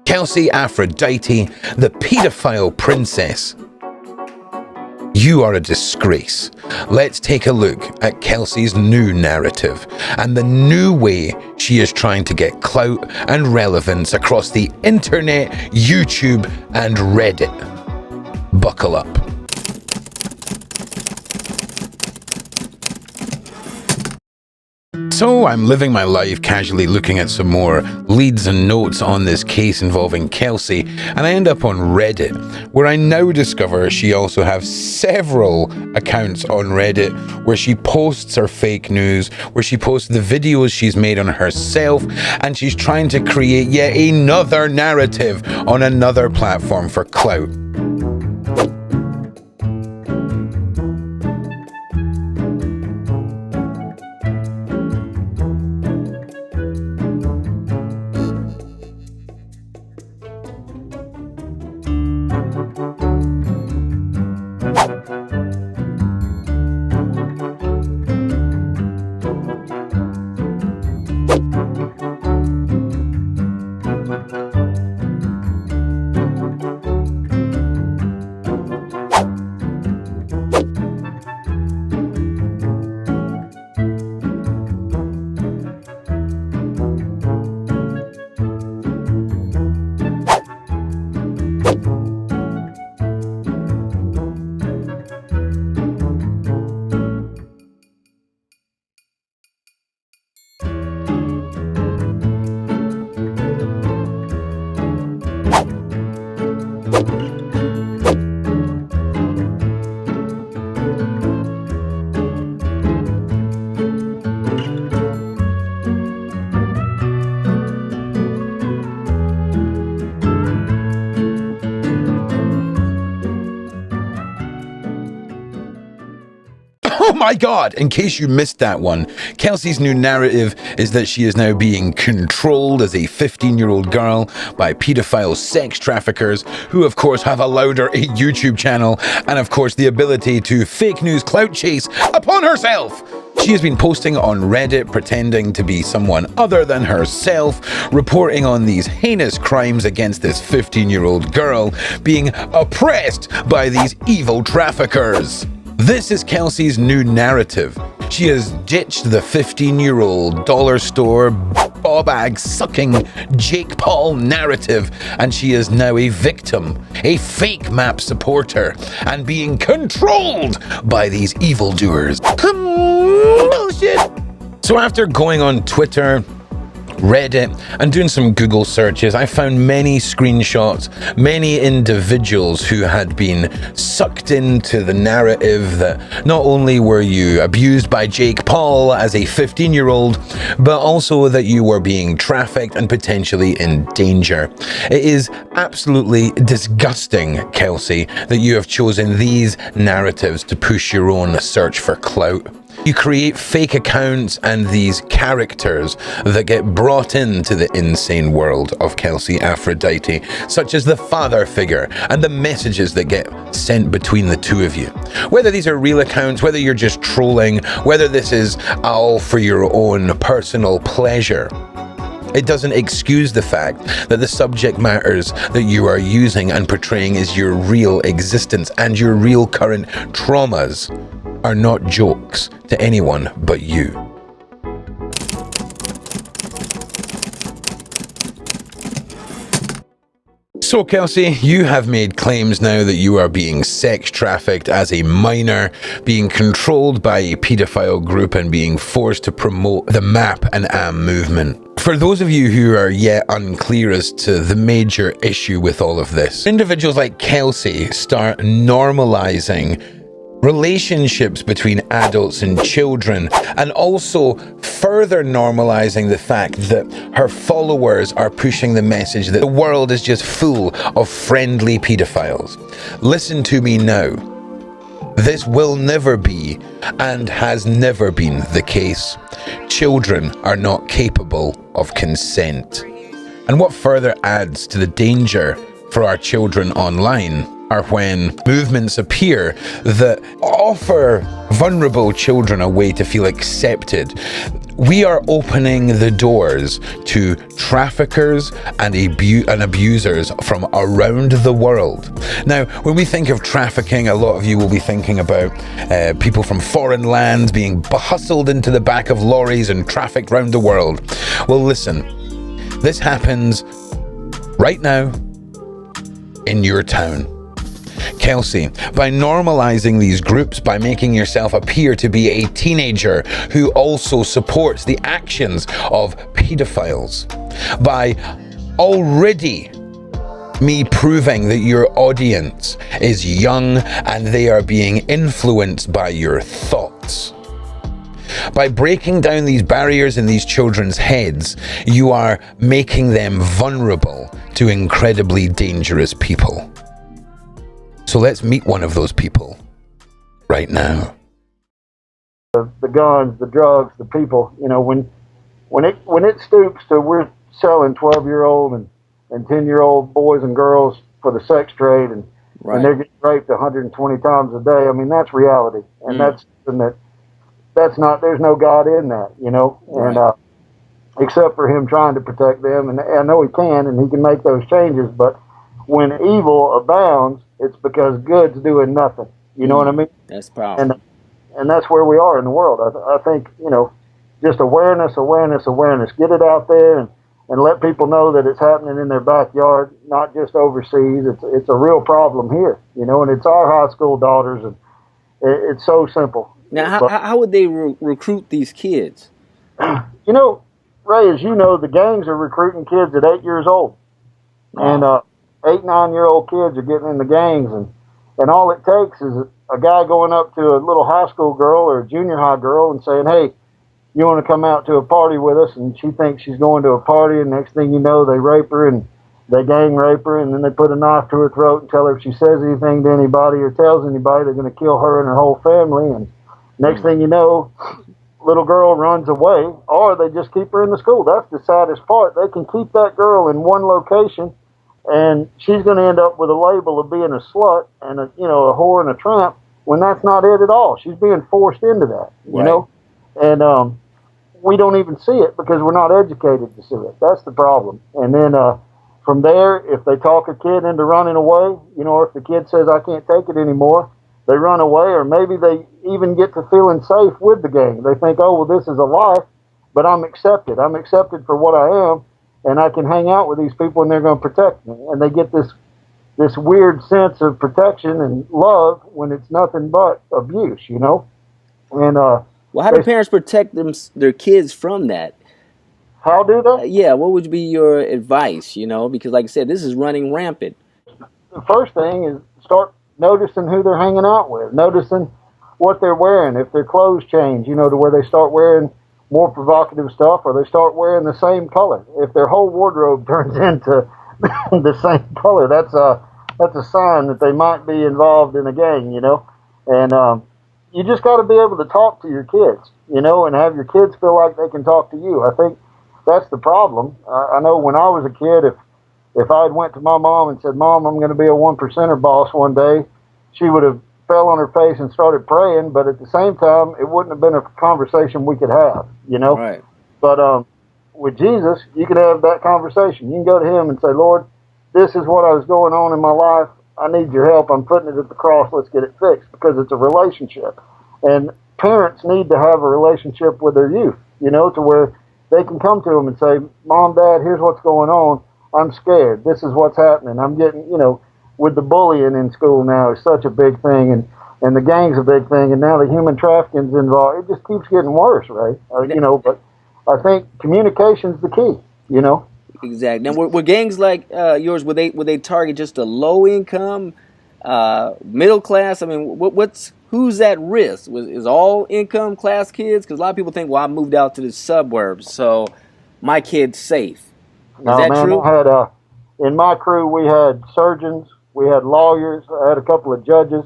Kelsey Aphrodite, the pedophile princess. You are a disgrace. Let's take a look at Kelsey's new narrative and the new way she is trying to get clout and relevance across the internet, YouTube, and Reddit. Buckle up. So I'm living my life casually looking at some more leads and notes on this case involving Kelsey, and I end up on Reddit, where I now discover she also has several accounts on Reddit where she posts her fake news, where she posts the videos she's made on herself, and she's trying to create yet another narrative on another platform for clout. my God! In case you missed that one, Kelsey's new narrative is that she is now being controlled as a 15-year-old girl by pedophile sex traffickers who, of course, have allowed her a YouTube channel and, of course, the ability to fake news clout chase upon herself. She has been posting on Reddit pretending to be someone other than herself, reporting on these heinous crimes against this 15-year-old girl being oppressed by these evil traffickers. This is Kelsey's new narrative. She has ditched the 15-year-old dollar store ball-bag sucking Jake Paul narrative, and she is now a victim, a fake map supporter, and being controlled by these evildoers. Bullshit! So after going on Twitter, Reddit, and doing some Google searches, I found many screenshots, many individuals who had been sucked into the narrative that not only were you abused by Jake Paul as a 15-year-old, but also that you were being trafficked and potentially in danger. It is absolutely disgusting, Kelsey, that you have chosen these narratives to push your own search for clout. You create fake accounts and these characters that get brought into the insane world of Kelsey Aphrodite, such as the father figure and the messages that get sent between the two of you. Whether these are real accounts, whether you're just trolling, whether this is all for your own personal pleasure, it doesn't excuse the fact that the subject matters that you are using and portraying is your real existence, and your real current traumas are not jokes to anyone but you. So Kelsey, you have made claims now that you are being sex trafficked as a minor, being controlled by a pedophile group, and being forced to promote the MAP and AM movement. For those of you who are yet unclear as to the major issue with all of this, individuals like Kelsey start normalizing relationships between adults and children, and also further normalizing the fact that her followers are pushing the message that the world is just full of friendly pedophiles. Listen to me now. This will never be and has never been the case. Children are not capable of consent. And what further adds to the danger for our children online are when movements appear that offer vulnerable children a way to feel accepted. We are opening the doors to traffickers and abusers from around the world. Now, when we think of trafficking, a lot of you will be thinking about people from foreign lands being hustled into the back of lorries and trafficked around the world. Well, listen, this happens right now in your town. Kelsey, by normalizing these groups, by making yourself appear to be a teenager who also supports the actions of pedophiles, by already me proving that your audience is young and they are being influenced by your thoughts, by breaking down these barriers in these children's heads, you are making them vulnerable to incredibly dangerous people. So let's meet one of those people right now. The guns, the drugs, the people, you know, when it stoops to we're selling 12-year-old and 10-year-old boys and girls for the sex trade, and they're getting raped 120 times a day, I mean, that's reality. And that's something that's not, there's no God in that, you know, and except for him trying to protect them. And I know he can, and he can make those changes, but when evil abounds, it's because good's doing nothing. You know what I mean? That's powerful. And that's where we are in the world. I think, you know, just awareness. Get it out there and let people know that it's happening in their backyard, not just overseas. It's a real problem here, you know, and it's our high school daughters, and it's so simple. Now, how would they recruit these kids? You know, Ray, as you know, the gangs are recruiting kids at 8 years old. And 8, 9-year-old kids are getting in the gangs, and all it takes is a guy going up to a little high school girl or a junior high girl and saying, hey, you want to come out to a party with us? And she thinks she's going to a party, and next thing you know, they rape her and they gang rape her, and then they put a knife to her throat and tell her if she says anything to anybody or tells anybody, they're going to kill her and her whole family. And Next thing you know, little girl runs away, or they just keep her in the school. That's the saddest part. They can keep that girl in one location, and she's going to end up with a label of being a slut and a whore and a tramp, when that's not it at all. She's being forced into that, you know, and we don't even see it because we're not educated to see it. That's the problem. And then from there, if they talk a kid into running away, if the kid says, I can't take it anymore, they run away, or maybe they even get to feeling safe with the gang. They think, oh, well, this is a life, but I'm accepted. I'm accepted for what I am, and I can hang out with these people, and they're going to protect me. And they get this weird sense of protection and love when it's nothing but abuse, And well, how do parents protect their kids from that? How do they? Yeah, what would be your advice? Because like I said, this is running rampant. The first thing is start noticing who they're hanging out with, noticing what they're wearing, if their clothes change, to where they start wearing more provocative stuff, or they start wearing the same color. If their whole wardrobe turns into the same color, that's a sign that they might be involved in a gang, And you just got to be able to talk to your kids, and have your kids feel like they can talk to you. I think that's the problem. I know when I was a kid, if I had went to my mom and said, Mom, I'm going to be a 1%er boss one day, she would have fell on her face and started praying, but at the same time, it wouldn't have been a conversation we could have, Right. But with Jesus, you can have that conversation. You can go to him and say, Lord, this is what I was going on in my life. I need your help. I'm putting it at the cross. Let's get it fixed, because it's a relationship. And parents need to have a relationship with their youth, to where they can come to them and say, Mom, Dad, here's what's going on. I'm scared. This is what's happening. I'm getting, with the bullying in school now is such a big thing, and the gang's a big thing, and now the human trafficking's involved. It just keeps getting worse, right? But I think communication's the key, Exactly. Now, were gangs like yours, would they target just a low income, middle class? I mean, who's at risk? Is all income class kids? Because a lot of people think, well, I moved out to the suburbs, so my kid's safe. Is that true? I had in my crew, we had surgeons, we had lawyers, I had a couple of judges.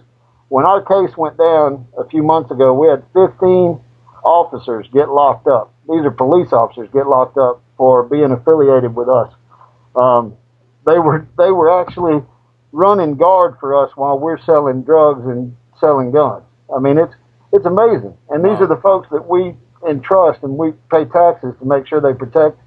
When our case went down a few months ago, we had 15 officers get locked up. These are police officers get locked up for being affiliated with us. They were actually running guard for us while we're selling drugs and selling guns. I mean, it's amazing. And these are the folks that we entrust, and we pay taxes to make sure they protect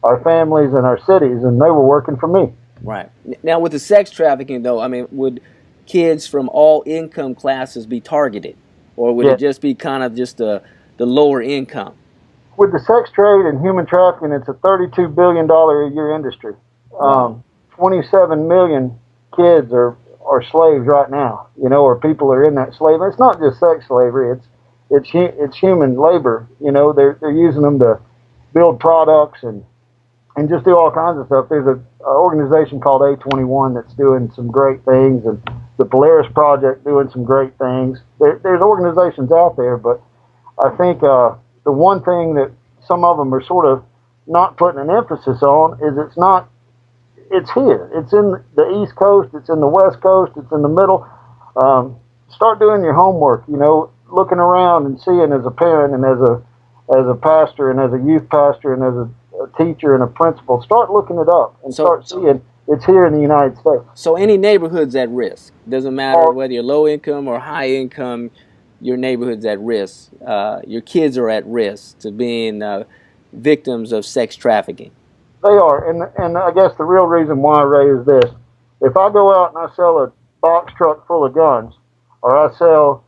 our families and our cities, and they were working for me. Right. Now, with the sex trafficking, though, I mean, would kids from all income classes be targeted, or would it just be kind of just the lower income? With the sex trade and human trafficking, it's a $32 billion a year industry. 27 million kids are slaves right now, or people are in that slavery. It's not just sex slavery; it's human labor. They're using them to build products and just do all kinds of stuff. There's an organization called A21 that's doing some great things, and the Polaris Project doing some great things. There's organizations out there, but I think the one thing that some of them are sort of not putting an emphasis on is it's here. It's in the East Coast, it's in the West Coast, it's in the middle. Start doing your homework, looking around and seeing as a parent and as a pastor and as a youth pastor and as a teacher and a principal, start looking it up and start seeing it's here in the United States. So any neighborhood's at risk. Doesn't matter whether you're low income or high income, your neighborhood's at risk. Your kids are at risk to being victims of sex trafficking. They are, and I guess the real reason why I raise this, if I go out and I sell a box truck full of guns, or I sell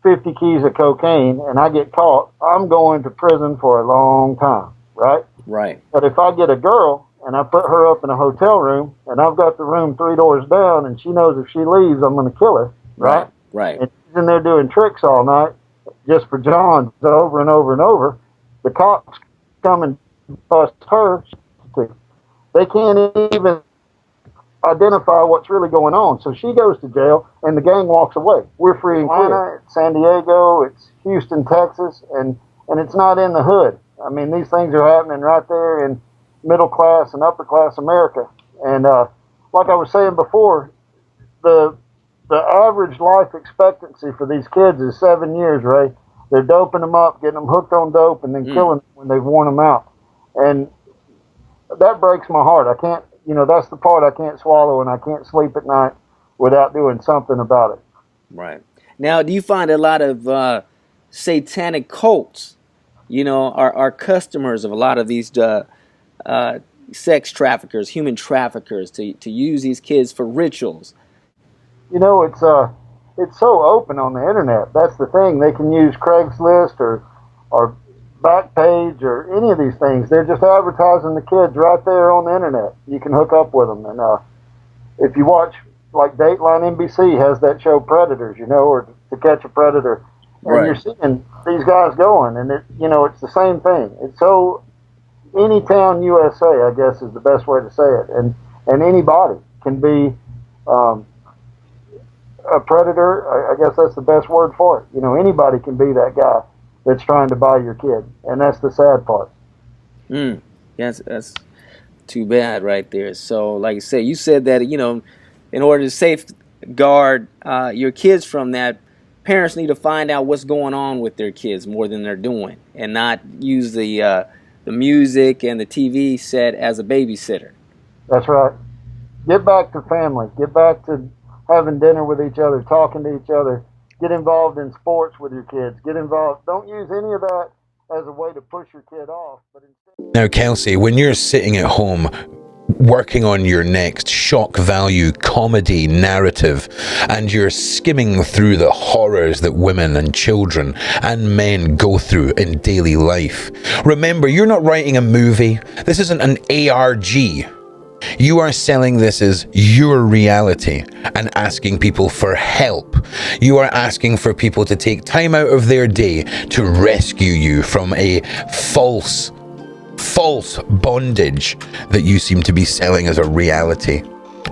50 keys of cocaine and I get caught, I'm going to prison for a long time, right? Right. But if I get a girl and I put her up in a hotel room and I've got the room 3 doors down and she knows if she leaves, I'm going to kill her, right? Right. And she's in there doing tricks all night just for John over and over and over. The cops come and bust her. They can't even identify what's really going on. So she goes to jail and the gang walks away. We're free in Atlanta, it's San Diego, it's Houston, Texas, and it's not in the hood. I mean, these things are happening right there in middle class and upper class America. And like I was saying before, the average life expectancy for these kids is 7 years, Ray. they're doping them up, getting them hooked on dope, and then killing them when they've worn them out. And that breaks my heart. I can't, that's the part I can't swallow, and I can't sleep at night without doing something about it. Right. Now, do you find a lot of satanic cults, are customers of a lot of these sex traffickers, human traffickers, to use these kids for rituals? It's so open on the internet. That's the thing. They can use Craigslist or Backpage or any of these things. They're just advertising the kids right there on the internet. You can hook up with them. And if you watch, like Dateline NBC has that show Predators, or To Catch a Predator, and you're seeing these guys going, and it's the same thing. It's so Anytown USA, I guess, is the best way to say it, and anybody can be a predator. I guess that's the best word for it. Anybody can be that guy that's trying to buy your kid, and that's the sad part. Yes, that's too bad right there. So, like I said, you said that in order to safeguard your kids from that, parents need to find out what's going on with their kids more than they're doing, and not use the music and the TV set as a babysitter. That's right. Get back to family. Get back to having dinner with each other, talking to each other. Get involved in sports with your kids. Get involved. Don't use any of that as a way to push your kid off. But instead... Now, Kelsey, when you're sitting at home working on your next shock value comedy narrative, and you're skimming through the horrors that women and children and men go through in daily life, remember, you're not writing a movie. This isn't an ARG. You are selling this as your reality and asking people for help. You are asking for people to take time out of their day to rescue you from a false bondage that you seem to be selling as a reality.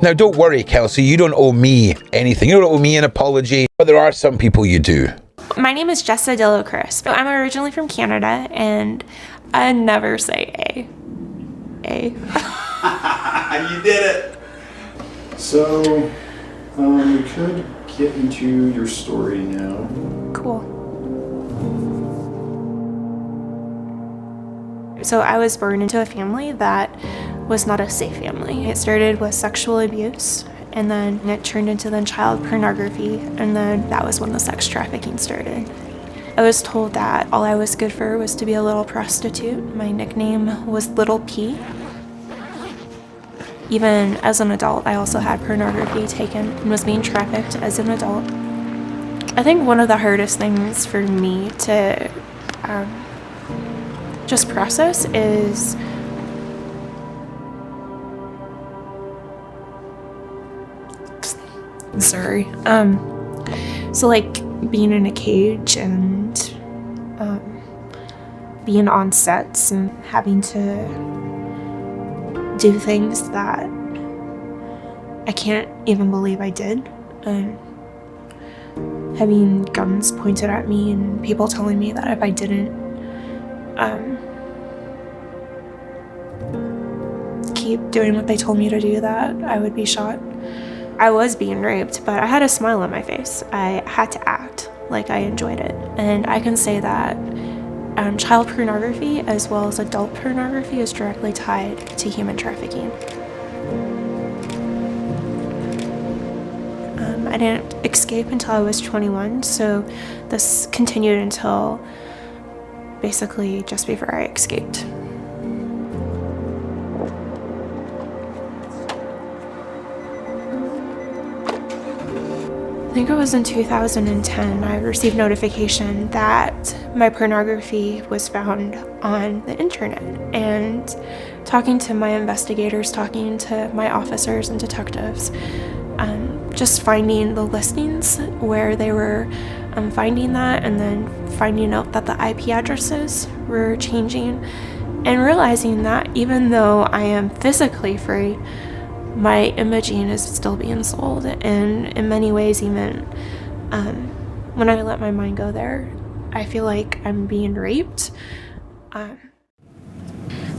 Now, don't worry, Kelsey, you don't owe me anything. You don't owe me an apology, but there are some people you do. My name is Jessa Dillocris. I'm originally from Canada, and I never say A. You did it! So, we could get into your story now. Cool. So I was born into a family that was not a safe family. It started with sexual abuse, and then it turned into child pornography, and then that was when the sex trafficking started. I was told that all I was good for was to be a little prostitute. My nickname was Little P. Even as an adult, I also had pornography taken and was being trafficked as an adult. I think one of the hardest things for me to just process is sorry. So like being in a cage and being on sets and having to do things that I can't even believe I did. Having guns pointed at me and people telling me that if I didn't keep doing what they told me to do, that I would be shot. I was being raped, but I had a smile on my face. I had to act like I enjoyed it. And I can say that child pornography as well as adult pornography is directly tied to human trafficking. I didn't escape until I was 21, so this continued until basically just before I escaped. I think it was in 2010, I received notification that my pornography was found on the internet. And talking to my investigators, talking to my officers and detectives, just finding the listings where they were finding that, and then finding out that the IP addresses were changing, and realizing that even though I am physically free, my imaging is still being sold. And in many ways, even when I let my mind go there, I feel like I'm being raped.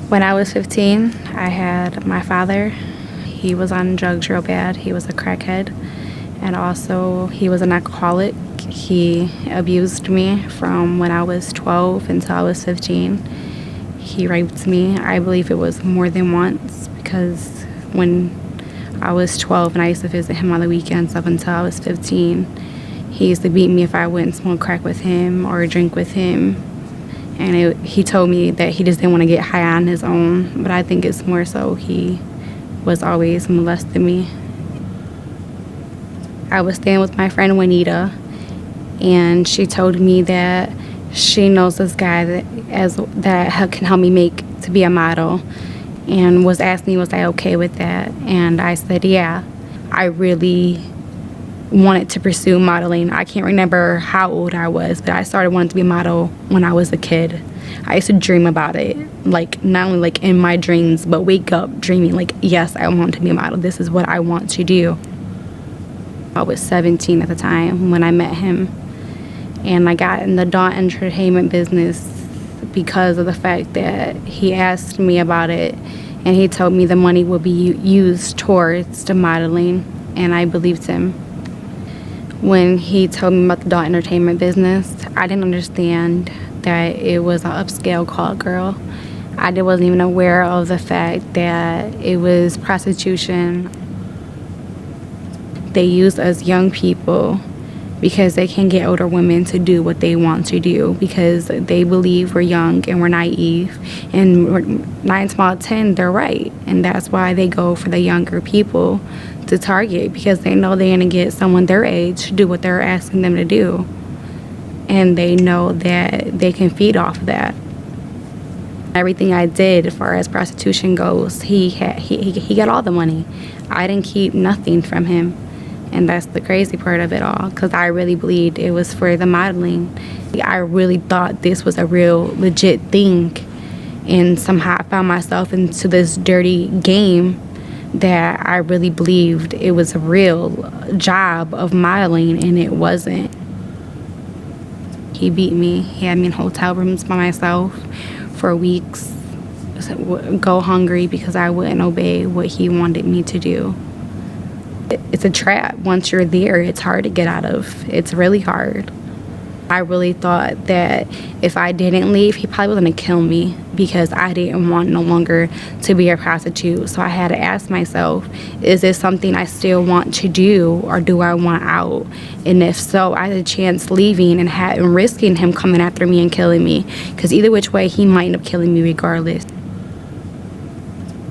When I was 15, I had my father. He was on drugs real bad. He was a crackhead. and also he was an alcoholic. He abused me from when I was 12 until I was 15. He raped me. I believe it was more than once, because when I was 12 and I used to visit him on the weekends up until I was 15, he used to beat me if I wouldn't smoke crack with him or drink with him. And he told me that he just didn't want to get high on his own, but I think it's more so he was always molesting me. I was staying with my friend Juanita, and she told me that she knows this guy that can help me to be a model, and was asking me was I okay with that, and I said yeah. I really wanted to pursue modeling. I can't remember how old I was, but I started wanting to be a model when I was a kid. I used to dream about it, like not only like in my dreams, but wake up dreaming like, yes, I want to be a model. This is what I want to do. I was 17 at the time when I met him, and I got in the adult entertainment business because of the fact that he asked me about it, and he told me the money would be used towards the modeling, and I believed him. When he told me about the adult entertainment business, I didn't understand that it was an upscale call girl. I wasn't even aware of the fact that it was prostitution. They use us young people because they can get older women to do what they want to do, because they believe we're young and we're naive, and 9 times out of 10 they're right, and that's why they go for the younger people to target, because they know they're gonna get someone their age to do what they're asking them to do, and they know that they can feed off of that. Everything I did as far as prostitution goes, he got all the money. I didn't keep nothing from him. And that's the crazy part of it all, because I really believed it was for the modeling. I really thought this was a real legit thing, and somehow I found myself into this dirty game that I really believed it was a real job of modeling, and it wasn't. He beat me. He had me in hotel rooms by myself for weeks, go hungry because I wouldn't obey what he wanted me to do. It's a trap. Once you're there, it's hard to get out of. It's really hard. I really thought that if I didn't leave, he probably was going to kill me, because I didn't want no longer to be a prostitute. So I had to ask myself, is this something I still want to do, or do I want out? And if so, I had a chance leaving and risking him coming after me and killing me, because either which way, he might end up killing me regardless.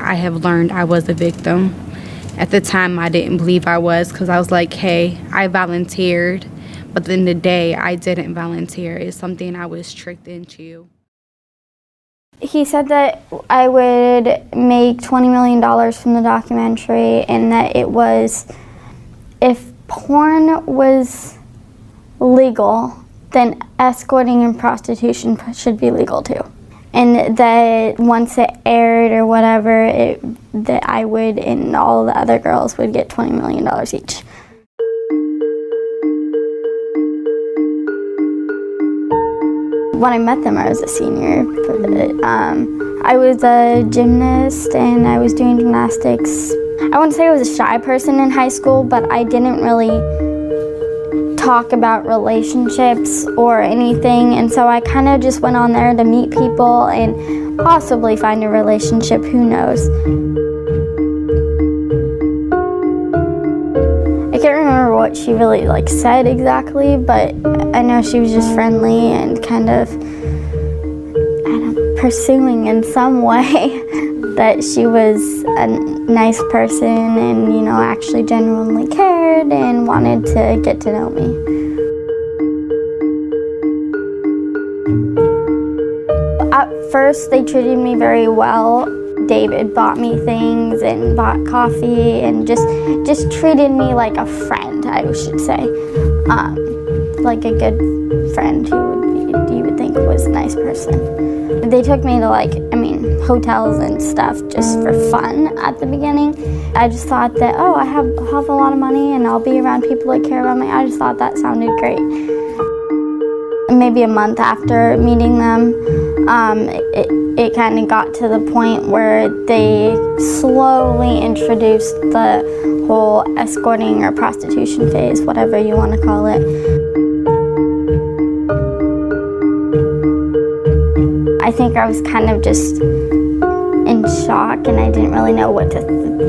I have learned I was a victim. At the time, I didn't believe I was, because I was like, hey, I volunteered. But then the day I didn't volunteer is something I was tricked into. He said that I would make $20 million from the documentary, and that it was, if porn was legal, then escorting and prostitution should be legal too. And that once it aired or whatever, that I would and all the other girls would get $20 million each. When I met them, I was a senior. I was a gymnast, and I was doing gymnastics. I wouldn't say I was a shy person in high school, but I didn't really talk about relationships or anything, and so I kind of just went on there to meet people and possibly find a relationship, who knows. I can't remember what she really said exactly, but I know she was just friendly and kind of, pursuing in some way that she was a nice person and, actually genuinely cared and wanted to get to know me. At first, they treated me very well. David bought me things and bought coffee and just treated me like a friend, I should say. Like a good friend who you would think was a nice person. They took me to hotels and stuff just for fun at the beginning. I just thought that, I have a lot of money and I'll be around people that care about me. I just thought that sounded great. Maybe a month after meeting them, it kind of got to the point where they slowly introduced the whole escorting or prostitution phase, whatever you want to call it. I think I was kind of just in shock, and I didn't really know what to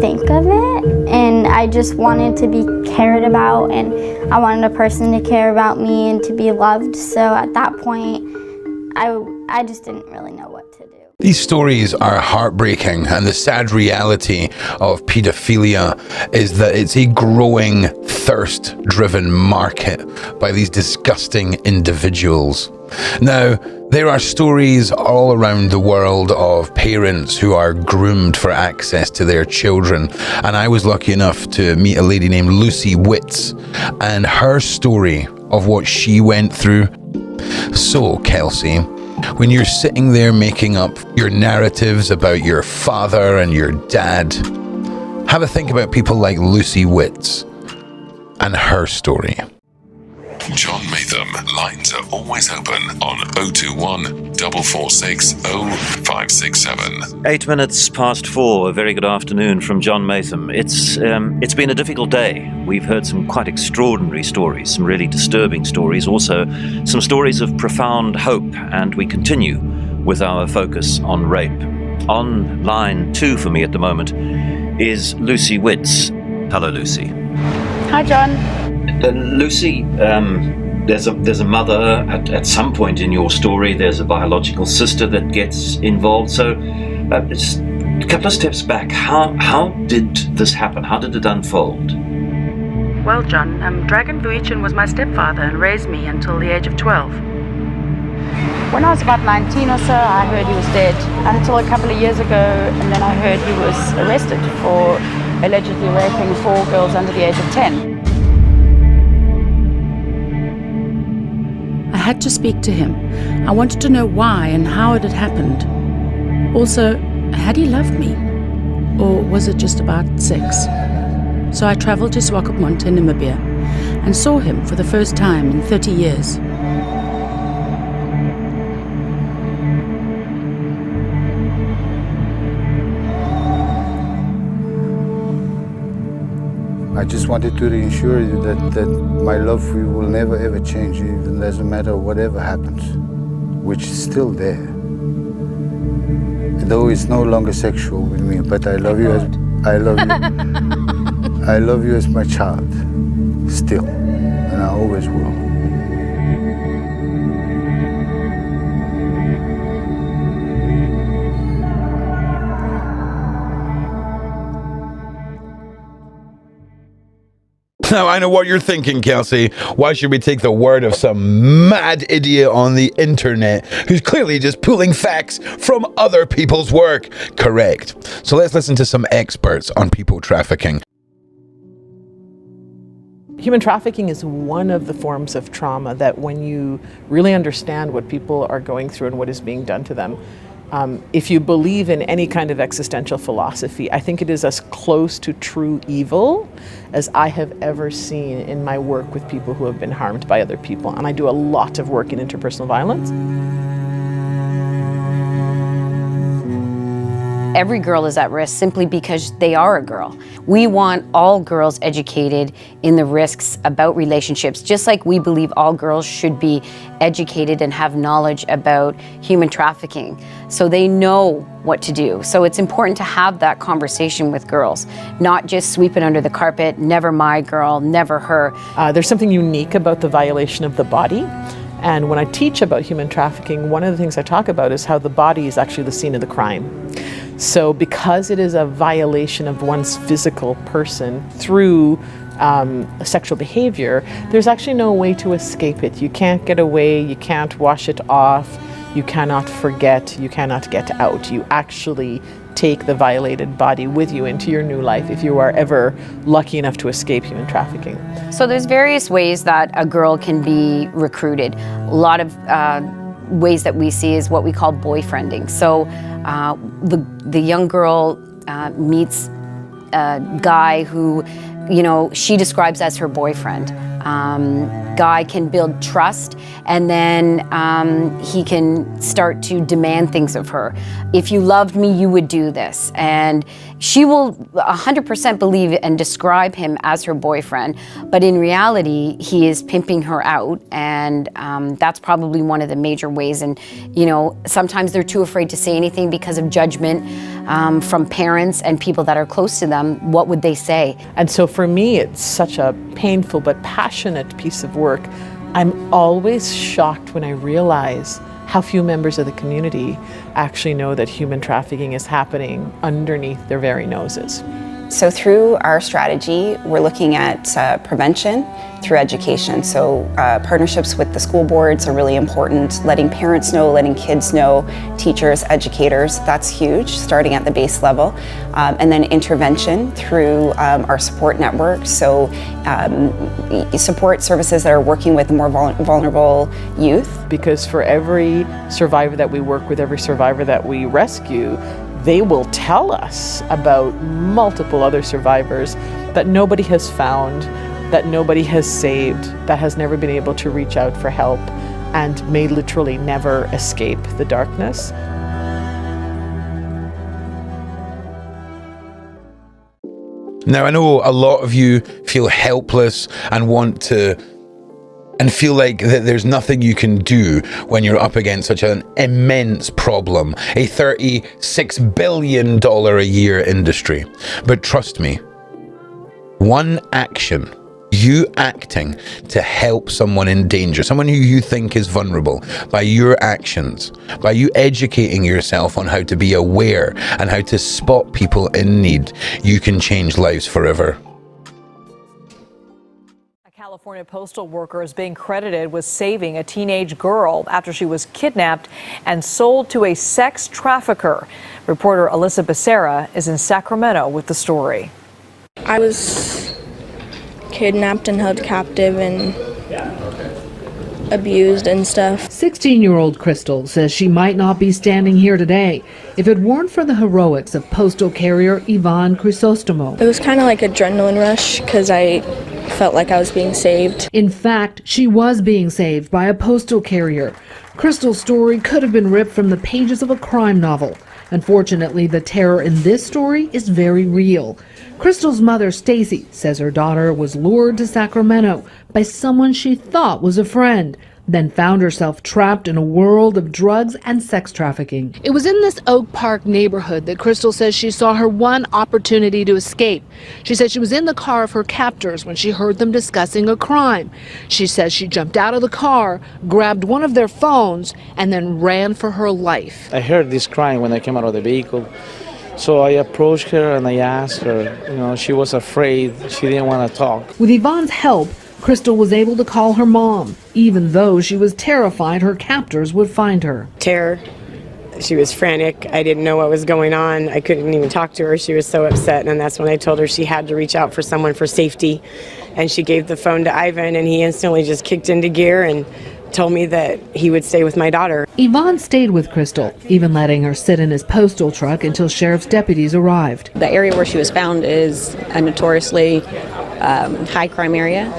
think of it. And I just wanted to be cared about, and I wanted a person to care about me and to be loved. So at that point, I just didn't really know what to do. These stories are heartbreaking, and the sad reality of paedophilia is that it's a growing, thirst-driven market by these disgusting individuals. Now, there are stories all around the world of parents who are groomed for access to their children, and I was lucky enough to meet a lady named Lucy Witts and her story of what she went through. So, Kelsey, when you're sitting there making up your narratives about your father and your dad, have a think about people like Lucy Witts and her story. John Matham, lines are always open on 021 446 0567. 8 minutes past 4. A very good afternoon from John Matham. It's been a difficult day. We've heard some quite extraordinary stories, some really disturbing stories, also some stories of profound hope, and we continue with our focus on rape. On line 2 for me at the moment is Lucy Witts. Hello, Lucy. Hi, John. Lucy, there's a mother at some point in your story. There's a biological sister that gets involved. So, just a couple of steps back. How did this happen? How did it unfold? Well, John, Dragan Vujicic was my stepfather and raised me until the age of 12. When I was about 19 or so, I heard he was dead until a couple of years ago, and then I heard he was arrested for allegedly raping 4 girls under the age of 10. I had to speak to him. I wanted to know why and how it had happened. Also, had he loved me? Or was it just about sex? So I traveled to Swakopmund in Namibia and saw him for the first time in 30 years. I just wanted to reassure you that my love for you will never ever change, even doesn't matter whatever happens, which is still there. Though it's no longer sexual with me, but I love you as I love you as my child, still, and I always will. Now, I know what you're thinking, Kelsey. Why should we take the word of some mad idiot on the internet who's clearly just pulling facts from other people's work? Correct. So let's listen to some experts on people trafficking. Human trafficking is one of the forms of trauma that when you really understand what people are going through and what is being done to them, if you believe in any kind of existential philosophy, I think it is as close to true evil as I have ever seen in my work with people who have been harmed by other people. And I do a lot of work in interpersonal violence. Every girl is at risk simply because they are a girl. We want all girls educated in the risks about relationships, just like we believe all girls should be educated and have knowledge about human trafficking, so they know what to do. So it's important to have that conversation with girls, not just sweep it under the carpet, never my girl, never her. There's something unique about the violation of the body. And when I teach about human trafficking, one of the things I talk about is how the body is actually the scene of the crime. So because it is a violation of one's physical person through sexual behavior, there's actually no way to escape it. You can't get away, you can't wash it off, you cannot forget, you cannot get out. You actually take the violated body with you into your new life if you are ever lucky enough to escape human trafficking. So there's various ways that a girl can be recruited. A lot of ways that we see is what we call boyfriending. So the young girl meets a guy who, she describes as her boyfriend. guy can build trust, and then he can start to demand things of her. If you loved me, you would do this. And she will 100% believe and describe him as her boyfriend, but in reality, he is pimping her out, and that's probably one of the major ways. And you know, sometimes they're too afraid to say anything because of judgment from parents and people that are close to them. What would they say? And so for me, it's such a painful but passionate piece of work. I'm always shocked when I realize how few members of the community actually know that human trafficking is happening underneath their very noses. So through our strategy, we're looking at prevention through education. So partnerships with the school boards are really important. Letting parents know, letting kids know, teachers, educators, that's huge, starting at the base level. And then intervention through our support network. So support services that are working with more vulnerable youth. Because for every survivor that we work with, every survivor that we rescue, they will tell us about multiple other survivors that nobody has found, that nobody has saved, that has never been able to reach out for help, and may literally never escape the darkness. Now, I know a lot of you feel helpless and want to and feel like that there's nothing you can do when you're up against such an immense problem, a $36 billion a year industry. But trust me, one action, you acting to help someone in danger, someone who you think is vulnerable, by your actions, by you educating yourself on how to be aware and how to spot people in need, you can change lives forever. California postal worker is being credited with saving a teenage girl after she was kidnapped and sold to a sex trafficker. Reporter Alyssa Becerra is in Sacramento with the story. I was kidnapped and held captive and abused and stuff. 16-year-old Crystal says she might not be standing here today if it weren't for the heroics of postal carrier Yvonne Crisostomo. It was kind of like adrenaline rush because I felt like I was being saved. In fact, she was being saved by a postal carrier. Crystal's story could have been ripped from the pages of a crime novel. Unfortunately, the terror in this story is very real. Crystal's mother, Stacy, says her daughter was lured to Sacramento by someone she thought was a friend, then found herself trapped in a world of drugs and sex trafficking. It was in this Oak Park neighborhood that Crystal says she saw her one opportunity to escape. She said she was in the car of her captors when she heard them discussing a crime. She says she jumped out of the car, grabbed one of their phones, and then ran for her life. I heard this crying when I came out of the vehicle. So I approached her and I asked her, she was afraid. She didn't want to talk. With Yvonne's help, Crystal was able to call her mom, even though she was terrified her captors would find her. Terror. She was frantic. I didn't know what was going on. I couldn't even talk to her. She was so upset, and that's when I told her she had to reach out for someone for safety. And she gave the phone to Ivan, and he instantly just kicked into gear and told me that he would stay with my daughter. Yvonne stayed with Crystal, even letting her sit in his postal truck until sheriff's deputies arrived. The area where she was found is a notoriously high crime area.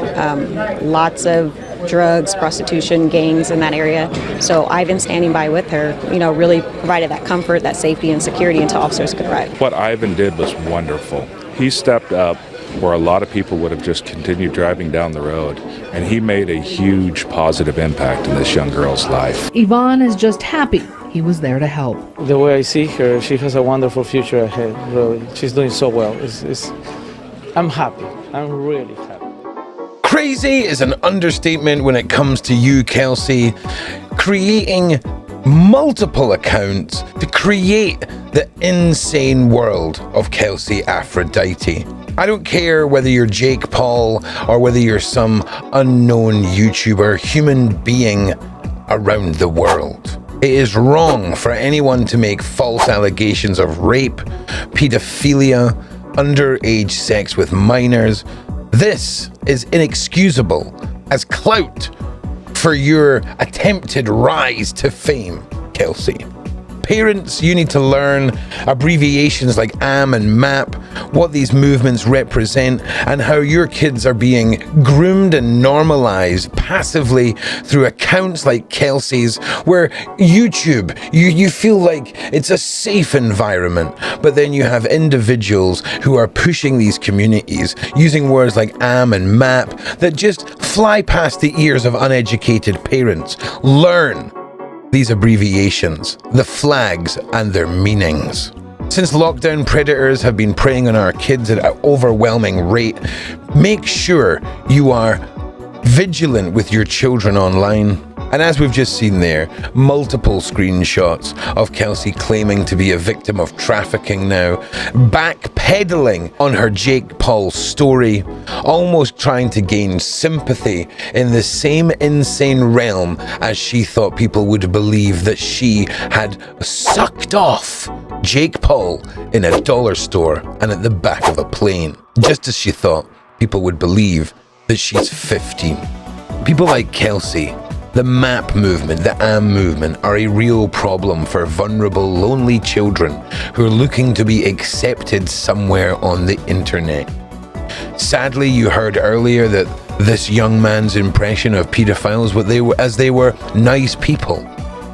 Lots of drugs, prostitution, gangs in that area. So Ivan standing by with her, really provided that comfort, that safety and security until officers could arrive. What Ivan did was wonderful. He stepped up where a lot of people would have just continued driving down the road, and he made a huge positive impact in this young girl's life. Yvonne is just happy he was there to help. The way I see her, she has a wonderful future ahead, really. She's doing so well. I'm happy. I'm really happy. Crazy is an understatement when it comes to you, Kelsey. Creating multiple accounts to create the insane world of Kelsey Aphrodite. I don't care whether you're Jake Paul or whether you're some unknown YouTuber, human being around the world. It is wrong for anyone to make false allegations of rape, pedophilia, underage sex with minors. This is inexcusable as clout for your attempted rise to fame, Kelsey. parents, you need to learn abbreviations like AM and MAP, what these movements represent, and how your kids are being groomed and normalized passively through accounts like Kelsey's, where YouTube, you feel like it's a safe environment, but then you have individuals who are pushing these communities using words like AM and MAP that just fly past the ears of uneducated parents. Learn these abbreviations, the flags and their meanings. Since lockdown, predators have been preying on our kids at an overwhelming rate. Make sure you are vigilant with your children online. And as we've just seen there, multiple screenshots of Kelsey claiming to be a victim of trafficking now, backpedaling on her Jake Paul story, almost trying to gain sympathy in the same insane realm as she thought people would believe that she had sucked off Jake Paul in a dollar store and at the back of a plane, just as she thought people would believe that she's 15. People like Kelsey, the MAP movement, the AM movement, are a real problem for vulnerable, lonely children who are looking to be accepted somewhere on the internet. Sadly, you heard earlier that this young man's impression of pedophiles, they were nice people.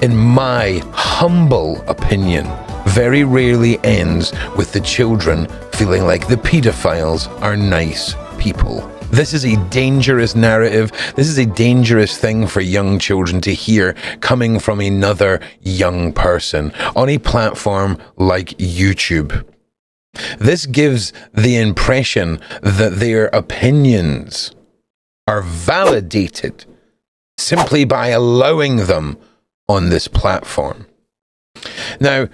In my humble opinion, very rarely ends with the children feeling like the pedophiles are nice people. This is a dangerous narrative. This is a dangerous thing for young children to hear coming from another young person on a platform like YouTube. This gives the impression that their opinions are validated simply by allowing them on this platform. Now,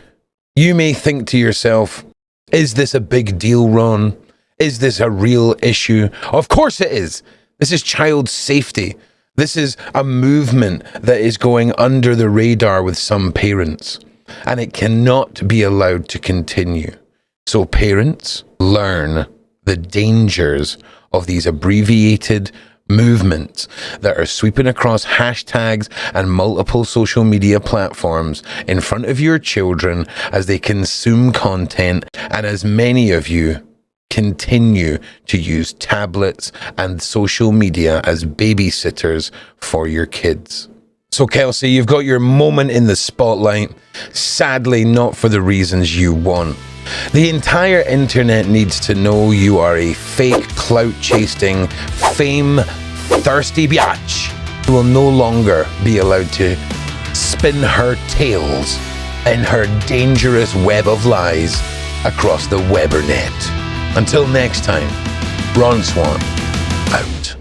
you may think to yourself, is this a big deal, Ron? Is this a real issue? Of course it is. This is child safety. This is a movement that is going under the radar with some parents, and it cannot be allowed to continue. So parents, learn the dangers of these abbreviated movements that are sweeping across hashtags and multiple social media platforms in front of your children as they consume content, and as many of you continue to use tablets and social media as babysitters for your kids. So Kelsey, you've got your moment in the spotlight, sadly not for the reasons you want. The entire internet needs to know you are a fake, clout-chasing, fame-thirsty biatch who will no longer be allowed to spin her tales in her dangerous web of lies across the Webernet. Until next time, Ron Swan, out.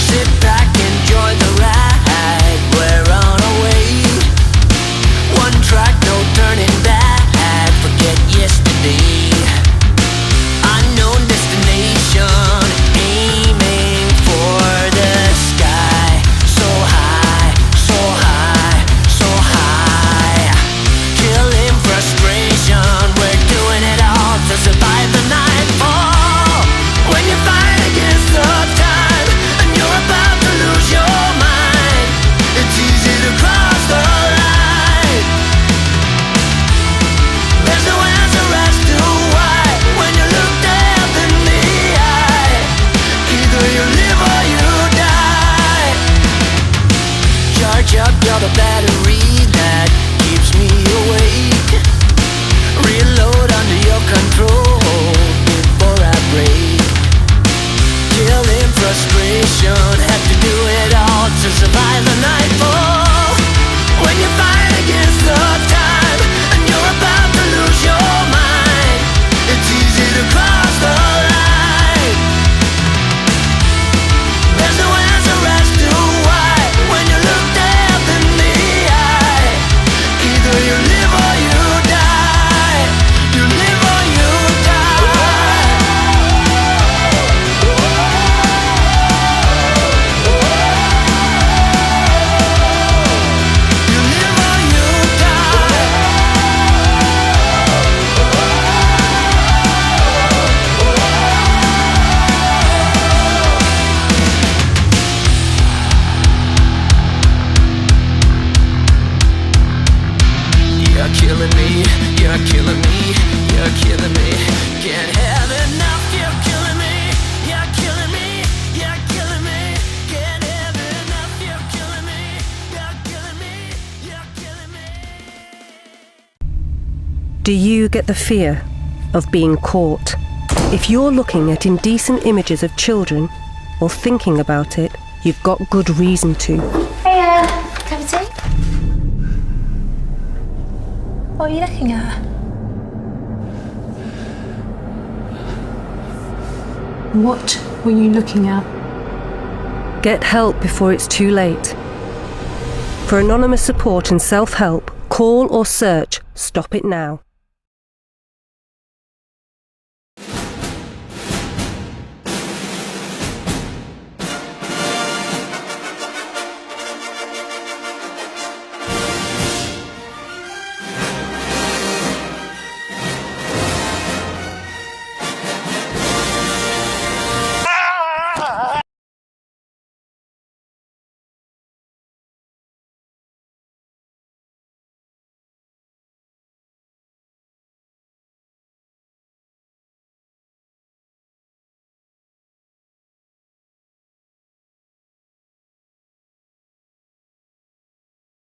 Sit back, enjoy the ride, we're on our way. One track, no turning back, forget yesterday. Unknown destination, aiming for the sky. So high, so high, so high. Killing frustration, we're doing it all to survive the night. When you fight against the time and you're about to lose your mind, it's easy to cross the line. There's no answer as to why when you look death in the eye. Either you live or you die. Charge up, you're the battery that keeps me awake. Reload under your control before I break. Killing frustration, have to do it all to survive the nightfall. When you fight against the time and you're about to lose your mind, it's easy to cross the line. There's no answer as to why when you look death in the eye. Either you live or you die. You live or you die. Do you get the fear of being caught? If you're looking at indecent images of children or thinking about it, you've got good reason to. Hey, cup of tea? What are you looking at? What were you looking at? Get help before it's too late. For anonymous support and self-help, call or search Stop It Now.